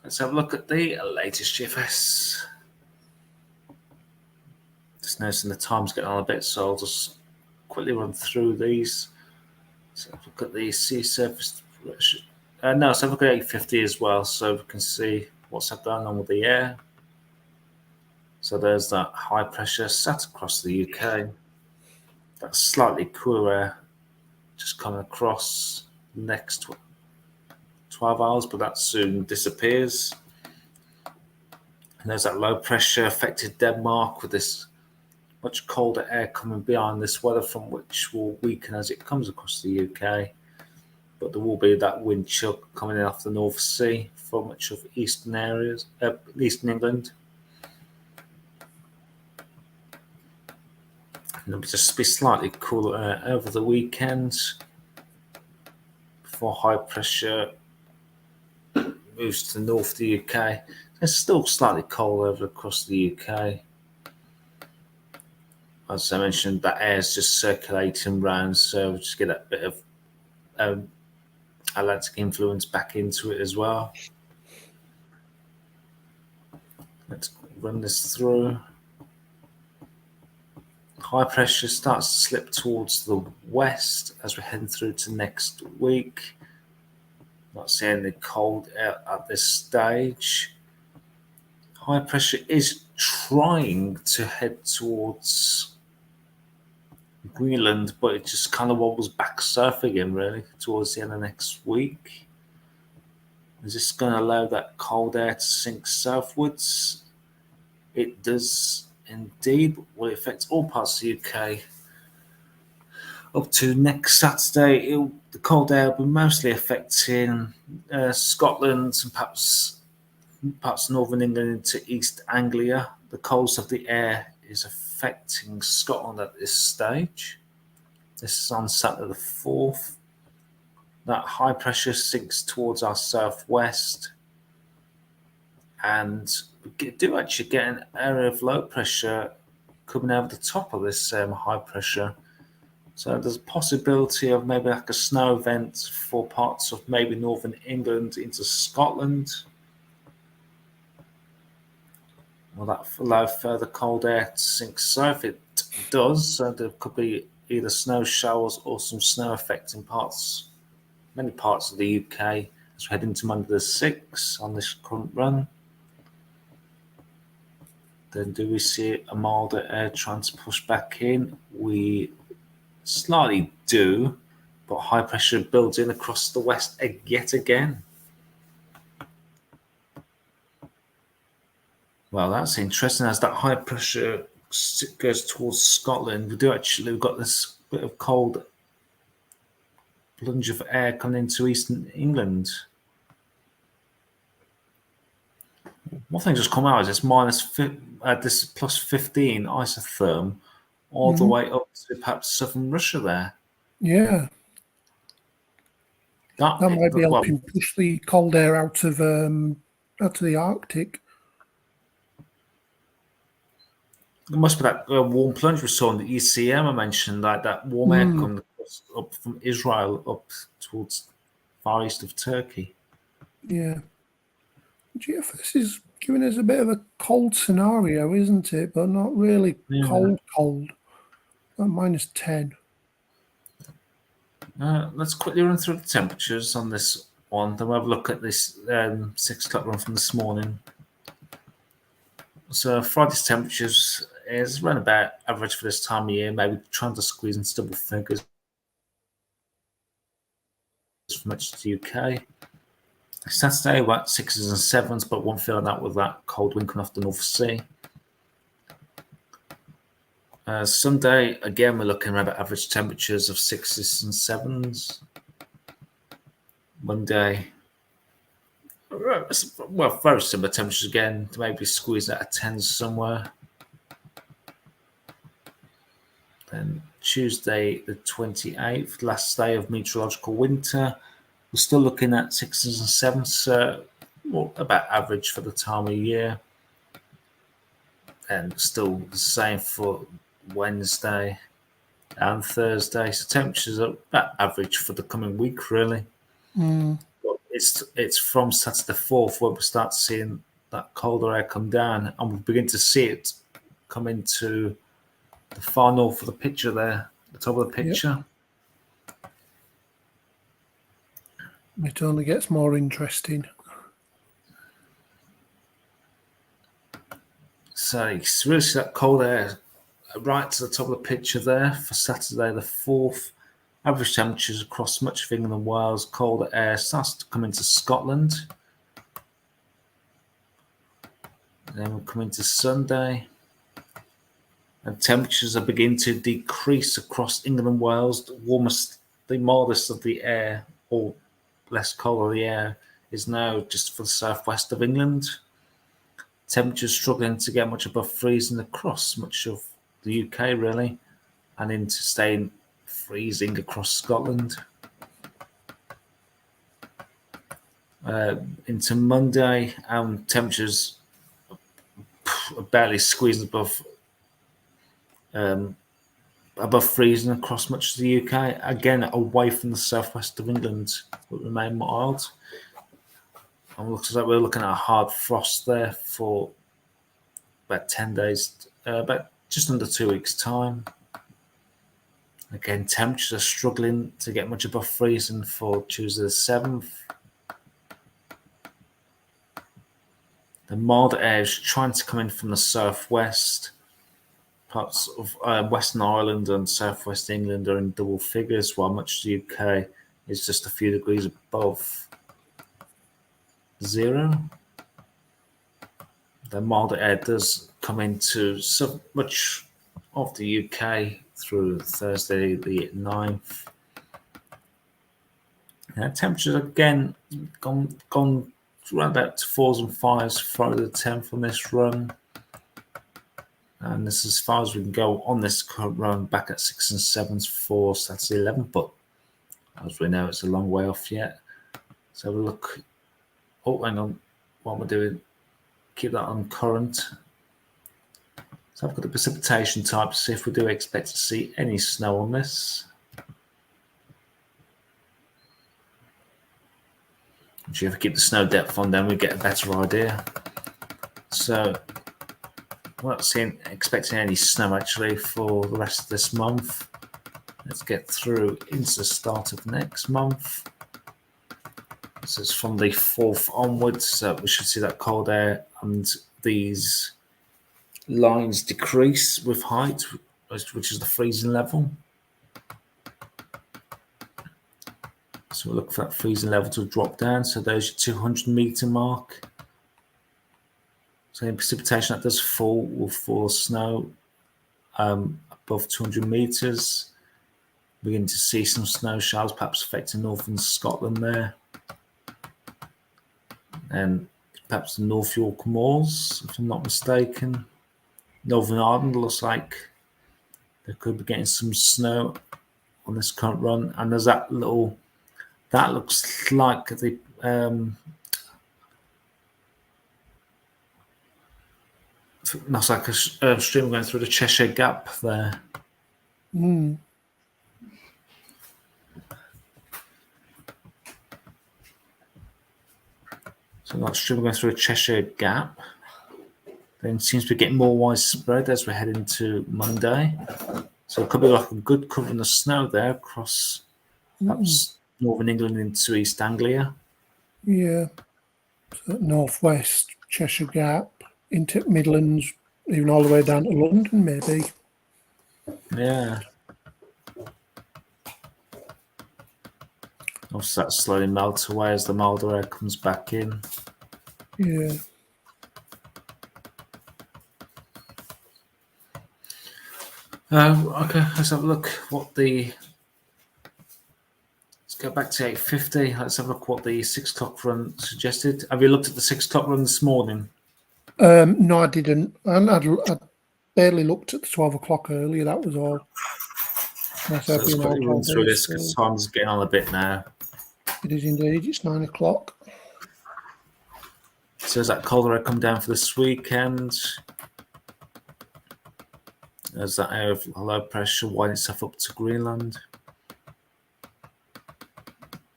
S1: Let's have a look at the latest GFS. Just noticing the time's getting on a bit, so I'll just quickly run through these. So look at the sea surface pressure. No, so look at 850 as well, so we can see what's going on with the air. So there's that high pressure sat across the UK. That's slightly cooler air just coming across the next 12 hours, but that soon disappears. And there's that low pressure affected Denmark with this much colder air coming behind this weather front, which will weaken as it comes across the UK. But there will be that wind chill coming in off the North Sea for much of eastern areas, eastern England. And it'll just be slightly cooler over the weekend before high pressure moves to the north of the UK. It's still slightly cold over across the UK. As I mentioned, that air is just circulating around, so we just get that bit of Atlantic influence back into it as well. Let's run this through. High pressure starts to slip towards the west as we're heading through to next week. Not seeing any cold air at this stage. High pressure is trying to head towards Greenland, but it just kind of wobbles back south again, really, towards the end of next week. Is this going to allow that cold air to sink southwards? It does indeed. Will it affect all parts of the UK? Up to next Saturday, the cold air will be mostly affecting Scotland and perhaps parts of northern England into East Anglia. The coldness of the air is affecting Scotland at this stage. This is on Saturday the 4th. That high pressure sinks towards our southwest, and we do actually get an area of low pressure coming over the top of this high pressure. So there's a possibility of maybe like a snow event for parts of maybe northern England into Scotland. Will that allow further cold air to sink south? It does. So there could be either snow showers or some snow affecting many parts of the UK as we head into Monday the 6th on this current run. Then do we see a milder air trying to push back in? We slightly do, but high pressure builds in across the west yet again. Well, that's interesting. As that high pressure goes towards Scotland, we've got this bit of cold plunge of air coming into eastern England. one thing just come out is this plus 15 isotherm all the
S2: Mhm.
S1: way up to perhaps southern Russia there.
S2: Yeah,
S1: That,
S2: that might be
S1: well,
S2: helping push the cold air out of the Arctic.
S1: there must be that warm plunge we saw in the ECM I mentioned, like that warm air
S2: Mm,
S1: coming up from Israel up towards far east of Turkey.
S2: yeah. GFS is giving us a bit of a cold scenario, isn't it? But not really
S1: Yeah.
S2: cold. Minus 10.
S1: Let's quickly run through the temperatures on this one. Then we'll have a look at this 6 o'clock run from this morning. So Friday's temperatures is around about average for this time of year, maybe trying to squeeze into double figures for much of the UK. Saturday, about 6s and 7s, but won't feel that with that cold wind coming off the North Sea. Sunday, again, we're looking around at average temperatures of 6s and 7s. Monday, well, very similar temperatures again, to maybe squeeze out a 10s somewhere. Then Tuesday, the 28th, last day of meteorological winter. We're still looking at 6s and 7s, so about average for the time of year. And still the same for Wednesday and Thursday. So temperatures are about average for the coming week, really.
S2: Mm,
S1: But it's from Saturday the 4th where we start seeing that colder air come down, and we begin to see it come into the far north of the picture there, the top of the
S2: yep.
S1: picture.
S2: It only gets more interesting.
S1: So you can really see that cold air right to the top of the picture there for Saturday the 4th. Average temperatures across much of England and Wales. Colder air starts to come into Scotland. Then we'll come into Sunday. And temperatures are beginning to decrease across England and Wales. The mildest of the air, or less cold of the air, is now just for the southwest of England. Temperatures struggling to get much above freezing across much of the UK, really, and into staying freezing across Scotland. Into Monday, temperatures are barely squeezing above freezing across much of the UK. Again, away from the southwest of England, will remain mild. And it looks like we're looking at a hard frost there for about 10 days, about just under 2 weeks' time. Again, temperatures are struggling to get much above freezing for Tuesday the 7th. The mild air is trying to come in from the southwest. Parts of Western Ireland and southwest England are in double figures, while much of the UK is just a few degrees above zero. The milder air does come into so much of the UK through Thursday the 9th. Temperatures again gone around about 4s and 5s Friday the 10th on this run. And this is as far as we can go on this current run, back at 6s and 7s for Saturday 11th. But as we know, it's a long way off yet. So we'll look. Oh, hang on. What we're doing, keep that on current. So I've got the precipitation type to see if we do expect to see any snow on this. If you ever keep the snow depth on, then we get a better idea. So we're not expecting any snow actually for the rest of this month. Let's get through into the start of next month. So it's from the 4th onwards, so we should see that cold air and these lines decrease with height, which is the freezing level. So we'll look for that freezing level to drop down. So there's your 200 meter mark. So in precipitation that does fall, will fall snow above 200 meters. Begin to see some snow showers, perhaps affecting northern Scotland there. And perhaps the North York Moors, if I'm not mistaken. Northern Ireland looks like they could be getting some snow on this current run. And there's that looks like the that's like a stream going through the Cheshire Gap there.
S2: Mm.
S1: So that stream going through a Cheshire Gap. Then seems to be getting more widespread as we head into Monday. So it could be like a good covering of snow there across perhaps northern England into East Anglia.
S2: Yeah. So northwest, Cheshire Gap, into Midlands, even all the way down to London, maybe.
S1: Yeah. Obviously, that slowly melts away as the milder air comes back in.
S2: Yeah.
S1: Okay, let's have a look what the. Let's go back to 8:50. Let's have a look what the 6 o'clock run suggested. Have you looked at the 6 o'clock run this morning?
S2: No, I didn't. I barely looked at the 12 o'clock earlier. That was all.
S1: So let's quickly run through this because time's getting on a bit now.
S2: It is indeed. It's 9 o'clock.
S1: So as that colder air come down for this weekend, as that area of low pressure widening itself up to Greenland.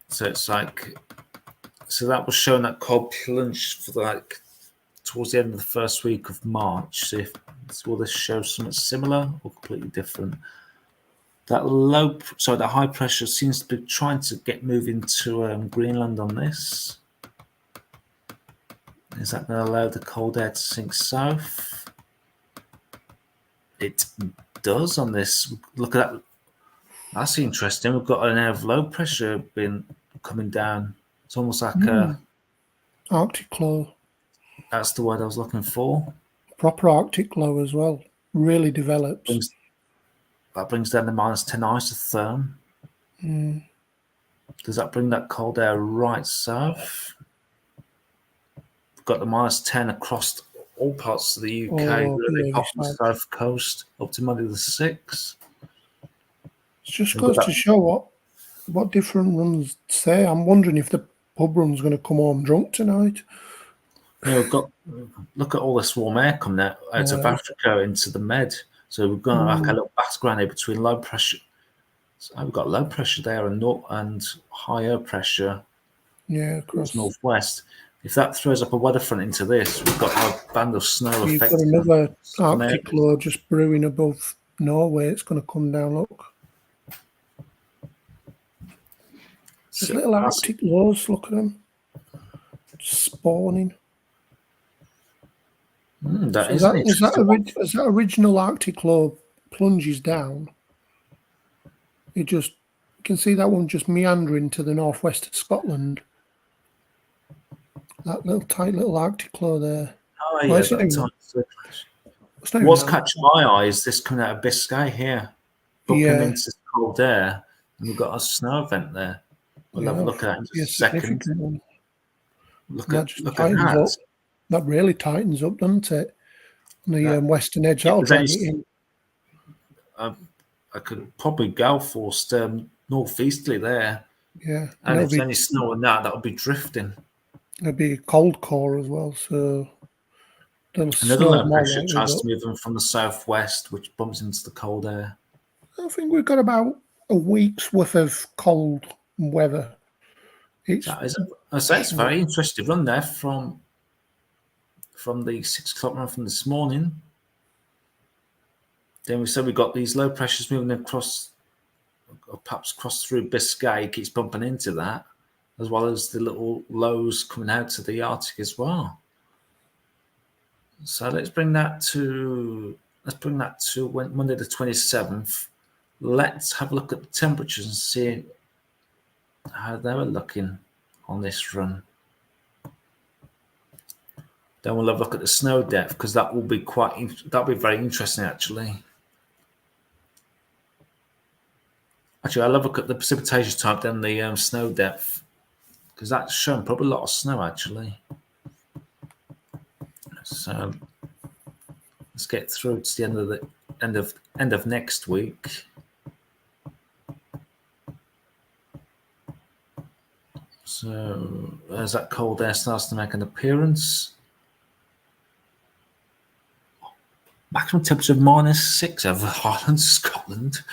S1: So it's like, so that was showing that cold plunge for like towards the end of the first week of March. So will this show something similar or completely different? That high pressure seems to be trying to get moving to Greenland on this. Is that going to allow the cold air to sink south? It does on this. Look at that. That's interesting. We've got an air of low pressure coming down. It's almost like a
S2: Arctic low.
S1: That's the word I was looking for.
S2: Proper Arctic low as well. Really develops.
S1: That brings down the -10 isotherm. Does that bring that cold air right south? We've got the -10 across all parts of the UK, really up the south coast, up to Monday the 6th.
S2: It just goes to show what different runs say. I'm wondering if the pub run's going to come home drunk tonight.
S1: Yeah, look at all this warm air coming out of Africa into the Med. So we've got like a little background here between low pressure. So we've got low pressure there and higher pressure.
S2: Yeah, across
S1: northwest. If that throws up a weather front into this, we've got a band of snow.
S2: You've got another Arctic low just brewing above Norway. It's going to come down. Look, just little Arctic lows. Look at them spawning.
S1: As
S2: that original Arctic low plunges down, you can see that one just meandering to the northwest of Scotland. That tight little Arctic low there.
S1: Oh yeah, what's catching my eye is this coming out of Biscay here, booking into cold air, and we've got a snow event there. We'll have a look at it in just a second. Look at that.
S2: That really tightens up, doesn't it? The western edge, that'll drag it in.
S1: I could probably go for northeasterly there.
S2: Yeah.
S1: And if there's any snow on that would be drifting.
S2: There'll be a cold core as well, so
S1: another low pressure tries to move them from the southwest, which bumps into the cold air.
S2: I think we've got about a week's worth of cold weather.
S1: It's a very interesting run there from the 6 o'clock run from this morning. Then we said we got these low pressures moving across, or perhaps cross through Biscay. It keeps bumping into that, as well as the little lows coming out to the Arctic as well. So let's bring that to Monday the 27th. Let's have a look at the temperatures and see how they were looking on this run. Then we'll have a look at the snow depth because that'll be very interesting actually. Actually, I'll have a look at the precipitation type, then the snow depth, because that's showing probably a lot of snow actually. So let's get through to the end of next week. So as that cold air starts to make an appearance, maximum temperature of -6 over Highlands, Scotland.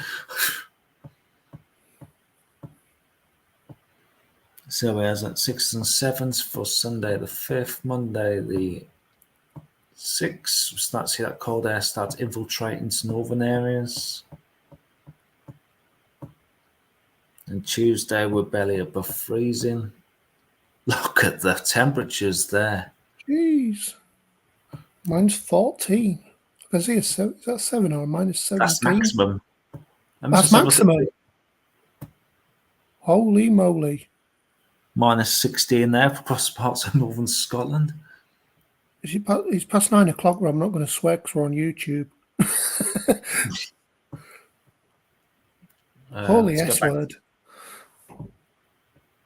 S1: So we have at 6th and 7th for Sunday the 5th, Monday the 6th. We start to see that cold air start to infiltrate into northern areas. And Tuesday we're barely above freezing. Look at the temperatures there.
S2: Jeez. Mine's 14. I can see a 7. Is that 7 or -17?
S1: That's maximum.
S2: That's maximum. Holy moly.
S1: -16 there for across parts of northern Scotland.
S2: It's past 9 o'clock where I'm not going to swear because we're on YouTube. Holy S word.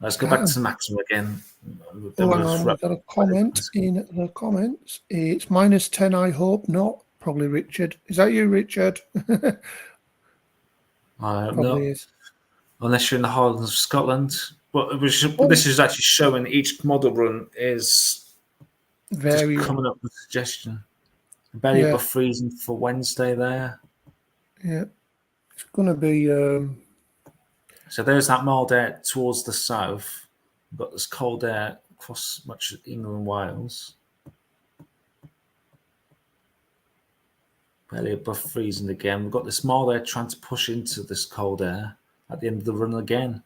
S1: Let's go back to the maximum again.
S2: We've got a comment in the comments. It's -10, I hope not. Probably Richard. Is that you, Richard?
S1: Probably is. Unless you're in the Highlands of Scotland. But this is actually showing each model run is
S2: very
S1: just coming up with a suggestion. Barely above freezing for Wednesday there.
S2: Yeah. It's going to be...
S1: So there's that mild air towards the south. We've got this cold air across much of England and Wales. Barely above freezing again. We've got this mild air trying to push into this cold air at the end of the run again.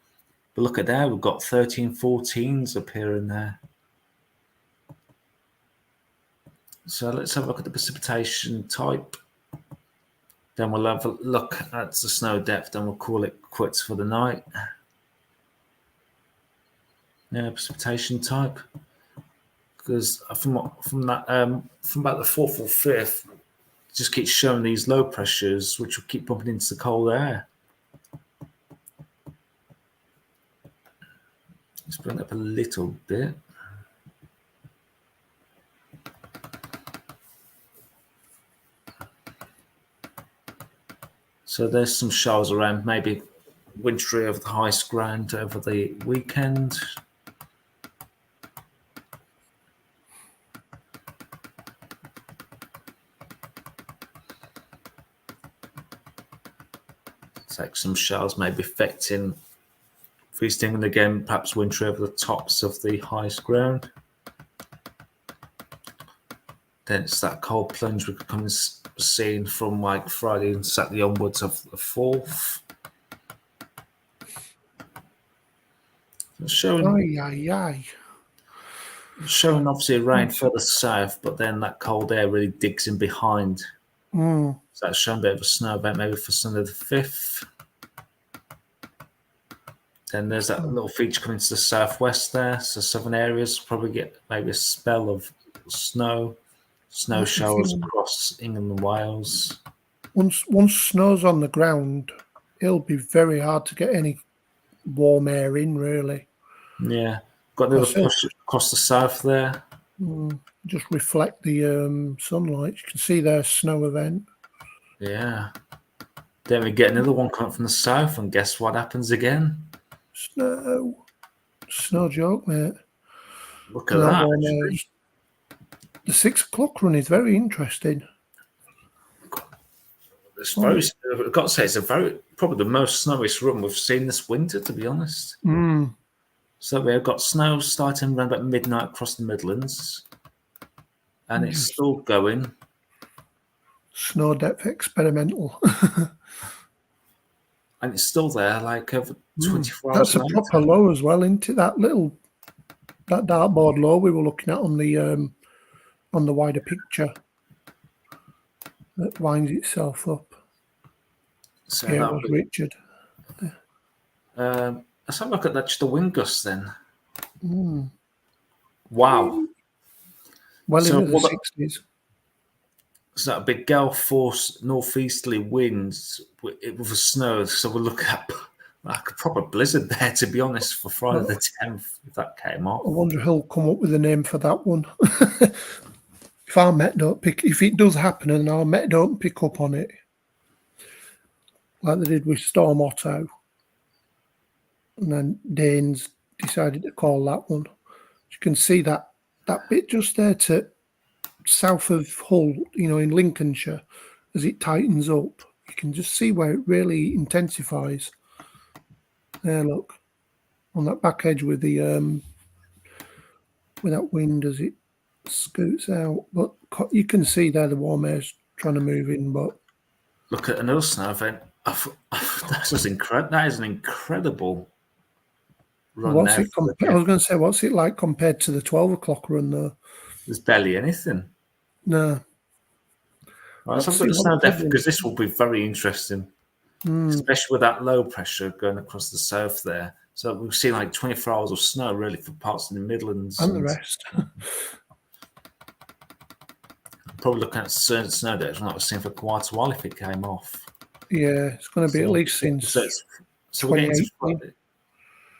S1: But look at there, we've got 13, 14s appearing there. So let's have a look at the precipitation type. Then we'll have a look at the snow depth and we'll call it quits for the night. Yeah, precipitation type. Because from about the 4th or 5th, it just keeps showing these low pressures which will keep bumping into the cold air. Let's bring it up a little bit. So there's some showers around, maybe wintry over the highest ground over the weekend. It's like some showers maybe affecting East England again, perhaps wintry over the tops of the highest ground. Then it's that cold plunge we could come and see from like Friday and Saturday onwards of the 4th. Showing obviously rain further south, but then that cold air really digs in behind. So that's showing a bit of a snow event maybe for Sunday the 5th. Then there's that little feature coming to the southwest there. So southern areas probably get maybe a spell of snow showers across England and Wales.
S2: Once snow's on the ground, it'll be very hard to get any warm air in, really.
S1: Yeah. Got a little push across the south there.
S2: Just reflect the sunlight. You can see their snow event.
S1: Yeah. Then we get another one coming from the south, and guess what happens again?
S2: Snow joke, mate.
S1: Look at that.
S2: The 6 o'clock run is very interesting.
S1: I've got to say, it's probably the most snowiest run we've seen this winter, to be honest. So we've got snow starting around about midnight across the Midlands, and it's still going.
S2: Snow depth experimental.
S1: And it's still there, like over 24
S2: hours. That's
S1: a
S2: proper low as well, isn't it? That dartboard low we were looking at on the wider picture that winds itself up.
S1: So
S2: yeah, it was Richard.
S1: Let's have a look at that, just the wind gusts then. Wow.
S2: Well, into the 60s.
S1: So that big gale force northeasterly winds with the snow. So we'll look at like a proper blizzard there, to be honest, for Friday the 10th, if that came off.
S2: I wonder who'll come up with a name for that one. if our Met don't if it does happen and our Met don't pick up on it, like they did with Storm Otto, and then Danes decided to call that one. You can see that bit just there to south of Hull, in Lincolnshire, as it tightens up. You can just see where it really intensifies. There, look, on that back edge with the with that wind as it scoots out. But you can see there the warm air's trying to move in. But
S1: look at another snow event. That's just incredible. That is an incredible run.
S2: what's it? I was going to say, what's it like compared to the 12 o'clock run though?
S1: There's barely anything.
S2: No.
S1: Right, let's have a look at the snow depth because this will be very interesting, especially with that low pressure going across the south there. So we've seen like 24 hours of snow really for parts of the Midlands
S2: and the rest.
S1: Probably looking at certain snow that we've not seen for quite a while if it came off.
S2: Yeah, it's going to be at least since.
S1: So we're getting to Friday.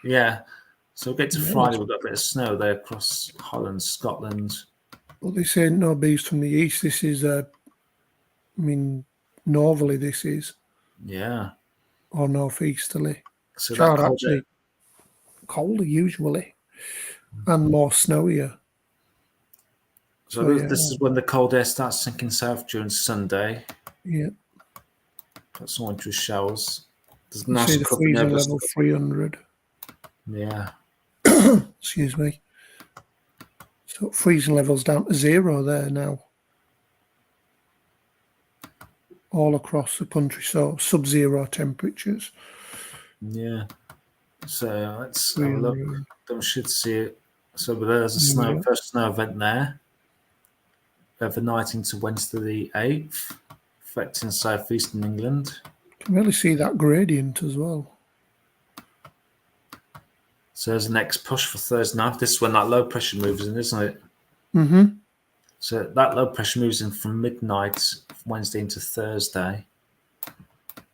S1: Yeah, so we'll get to Friday. We've got a bit of snow there across Holland, Scotland.
S2: Well, this ain't no beast from the east. This is, northerly. This is.
S1: Yeah.
S2: Or northeasterly.
S1: So
S2: that's actually colder usually, and more snowier.
S1: So this is when the cold air starts sinking south during Sunday.
S2: Yeah.
S1: Got some winter showers.
S2: There's nice see the freezing level 300.
S1: Yeah.
S2: Excuse me. So freezing levels down to 0 there now. All across the country, so sub-zero temperatures.
S1: Yeah. So let's have a look. We should see it. So there's a first snow event there. Overnight into Wednesday the 8th, affecting southeastern England.
S2: You can really see that gradient as well.
S1: So there's the next push for Thursday night. This is when that low pressure moves in, isn't it?
S2: Mm-hmm.
S1: So that low pressure moves in from midnight Wednesday into Thursday.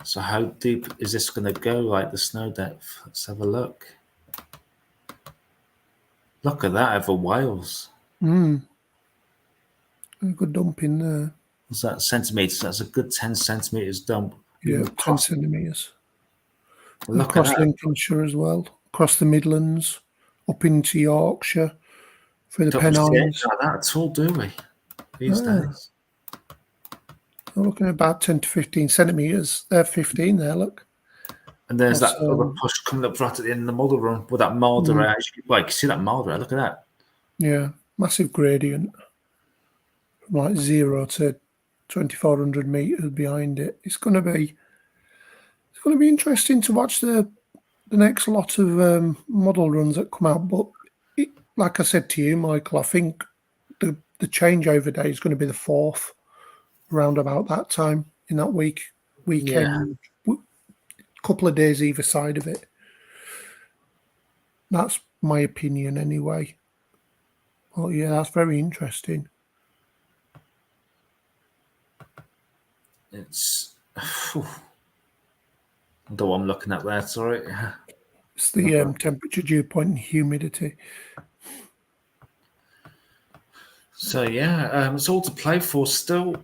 S1: So how deep is this going to go, like the snow depth? Let's have a look. Look at that over Wales.
S2: A good dump in there.
S1: What's that, centimetres? That's a good 10 centimetres dump.
S2: Yeah, 10 centimetres. Well, across Lincolnshire as well, across the Midlands, up into Yorkshire, through the Pennines.
S1: Not that at all, do we? These days.
S2: We're looking at about 10 to 15 centimetres. They're 15 there, look.
S1: And there's that other push coming up right at the end of the model run with that milder air. Well, you can see that milder air. Look at that.
S2: Yeah, massive gradient. From like 0 to 2,400 metres behind it. It's going to be interesting to watch the next lot of model runs that come out. But like I said to you, Michael, I think the changeover day is going to be the 4th, around about that time in that weekend, couple of days either side of it. That's my opinion anyway. Oh yeah, that's very interesting.
S1: It's I don't know what I'm looking at there, sorry.
S2: It's the temperature, dew point, and humidity.
S1: So it's all to play for still.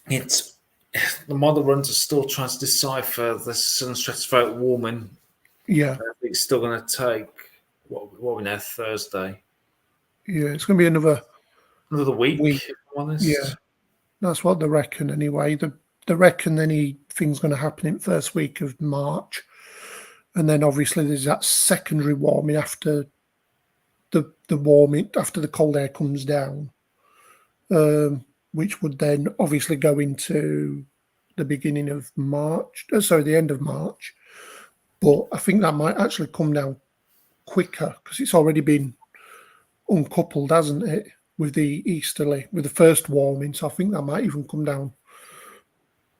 S1: It's the model runs are still trying to decipher the sun stratospheric warming.
S2: Yeah,
S1: it's still going to take what we know Thursday.
S2: Yeah, it's going to be another
S1: week. If I'm honest.
S2: Yeah, that's what they reckon anyway. They reckon anything's going to happen in the first week of March, and then obviously there's that secondary warming after the warming after the cold air comes down, which would then obviously go into the beginning of March. The end of March. But I think that might actually come down quicker because it's already been uncoupled, hasn't it, with the easterly, with the first warming. So I think that might even come down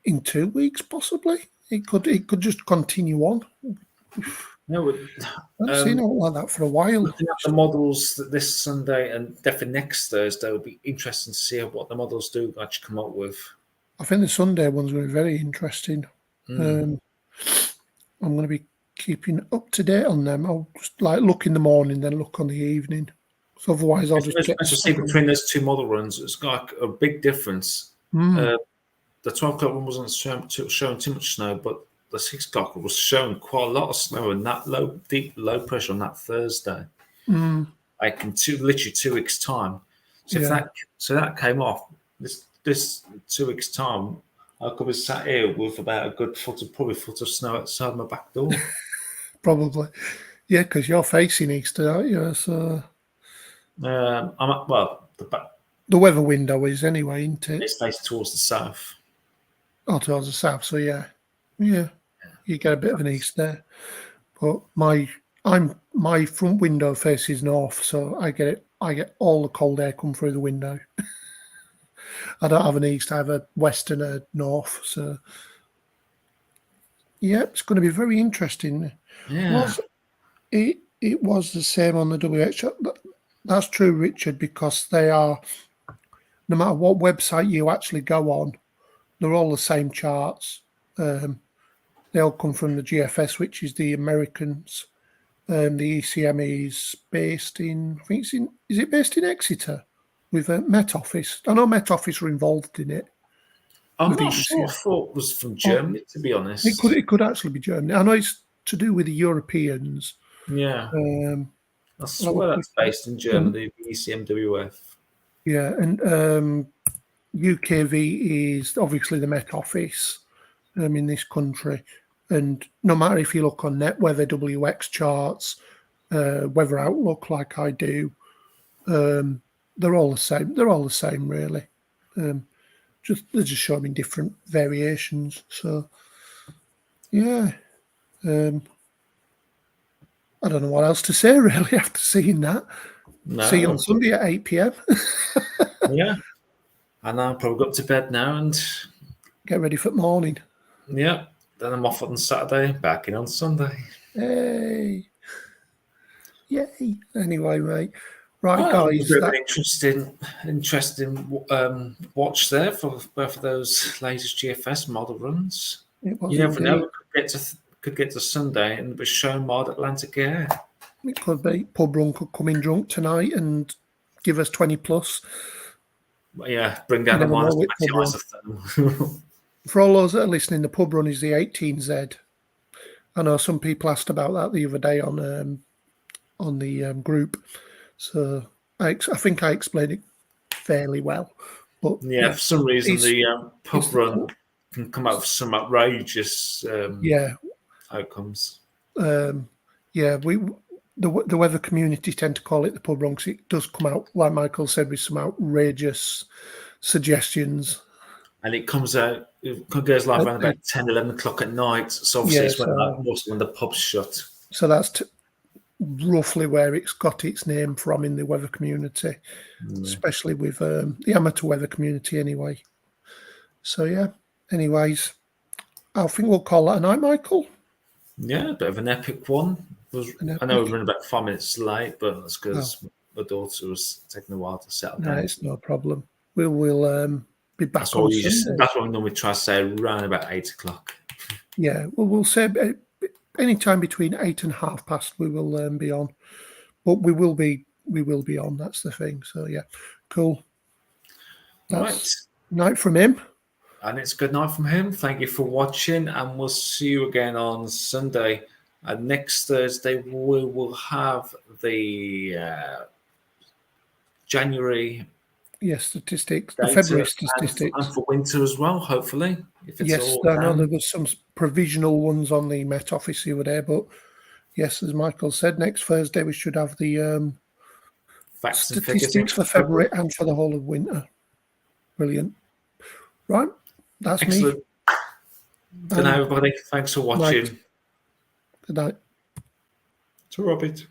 S2: in 2 weeks, possibly. It could just continue on.
S1: No,
S2: I've seen it like that for a while.
S1: Looking at the models this Sunday and definitely next Thursday, it'll be interesting to see what the models do actually come up with.
S2: I think the Sunday one's going to be very interesting. I'm going to be keeping up to date on them. I'll just look in the morning, then look on the evening. So otherwise, I'll just get.
S1: As you see between those two model runs, it's got a big difference. The 12 o'clock one wasn't showing too much snow, but the 6 o'clock was showing quite a lot of snow and that deep low pressure on that Thursday. Like in literally 2 weeks' time. So that came off. This 2 weeks' time, I could be sat here with about a good foot of snow outside my back door.
S2: Probably, yeah, because you're facing Easter, aren't you? So
S1: The
S2: weather window is anyway, isn't it?
S1: It's facing towards the south.
S2: Oh, towards the south. So yeah, you get a bit of an east there. But my front window faces north, so I get all the cold air come through the window. I don't have an east, I have a west and a north. So yeah, it's going to be very interesting.
S1: Yeah.
S2: It was the same on the WH. That's true, Richard, because they are, no matter what website you actually go on, they're all the same charts. They all come from the GFS, which is the Americans. The ECM is based in, I think is it based in Exeter with Met Office? I know Met Office are involved in it.
S1: I'm not sure. I thought it was from Germany, to be honest.
S2: It could actually be Germany. I know it's to do with the Europeans.
S1: Yeah. I swear that's based in Germany, the ECMWF.
S2: Yeah, and UKV is obviously the Met Office in this country. And no matter if you look on NetWeather, WX charts, Weather Outlook like I do, they're all the same. They're all the same, really. They're just showing different variations. So, yeah. I don't know what else to say, really, after seeing that.
S1: No.
S2: See you on Sunday at 8 p.m.
S1: Yeah. And I'll probably go up to bed now and
S2: get ready for the morning.
S1: Yeah. Then I'm off on Saturday, back in on Sunday.
S2: Hey. Yay. Anyway, mate. Right, guys.
S1: Interesting watch there for both of those latest GFS model runs. You never know. Could get to Sunday and be shown mild Atlantic air.
S2: It could be. Pub run could come in drunk tonight and give us 20 plus.
S1: Yeah, bring down the minus 20.
S2: For all those that are listening, the pub run is the 18Z. I know some people asked about that the other day on the group, so I think I explained it fairly well. But
S1: yeah, for some reason the pub run can come out with some outrageous outcomes.
S2: The weather community tend to call it the pub run because it does come out, like Michael said, with some outrageous suggestions.
S1: And it comes out, it goes live around about 10, 11 o'clock at night. So obviously it's when the pub's shut.
S2: So that's roughly where it's got its name from in the weather community, especially with the amateur weather community anyway. So yeah, anyways, I think we'll call that a night, Michael.
S1: Yeah, a bit of an epic one. I know we're running about 5 minutes late, but that's because my daughter was taking a while to settle down.
S2: No, it's no problem. We'll be back
S1: that's
S2: on
S1: Sunday. That's what we normally try to say around about 8 o'clock.
S2: Yeah, well, we'll say any time between 8 and past we will be on, but we will be on. That's the thing. So yeah, cool. That's night from him.
S1: And it's good night from him. Thank you for watching, and we'll see you again on Sunday. And next Thursday we will have the January.
S2: Yes, statistics, the February statistics.
S1: And for winter as well, hopefully.
S2: Yes, I know there was some provisional ones on the Met Office the other day, but yes, as Michael said, next Thursday we should have the statistics for February and for the whole of winter. Brilliant. Right, that's
S1: excellent.
S2: Me.
S1: Good night, everybody. Thanks for watching.
S2: Good night.
S1: To Robert.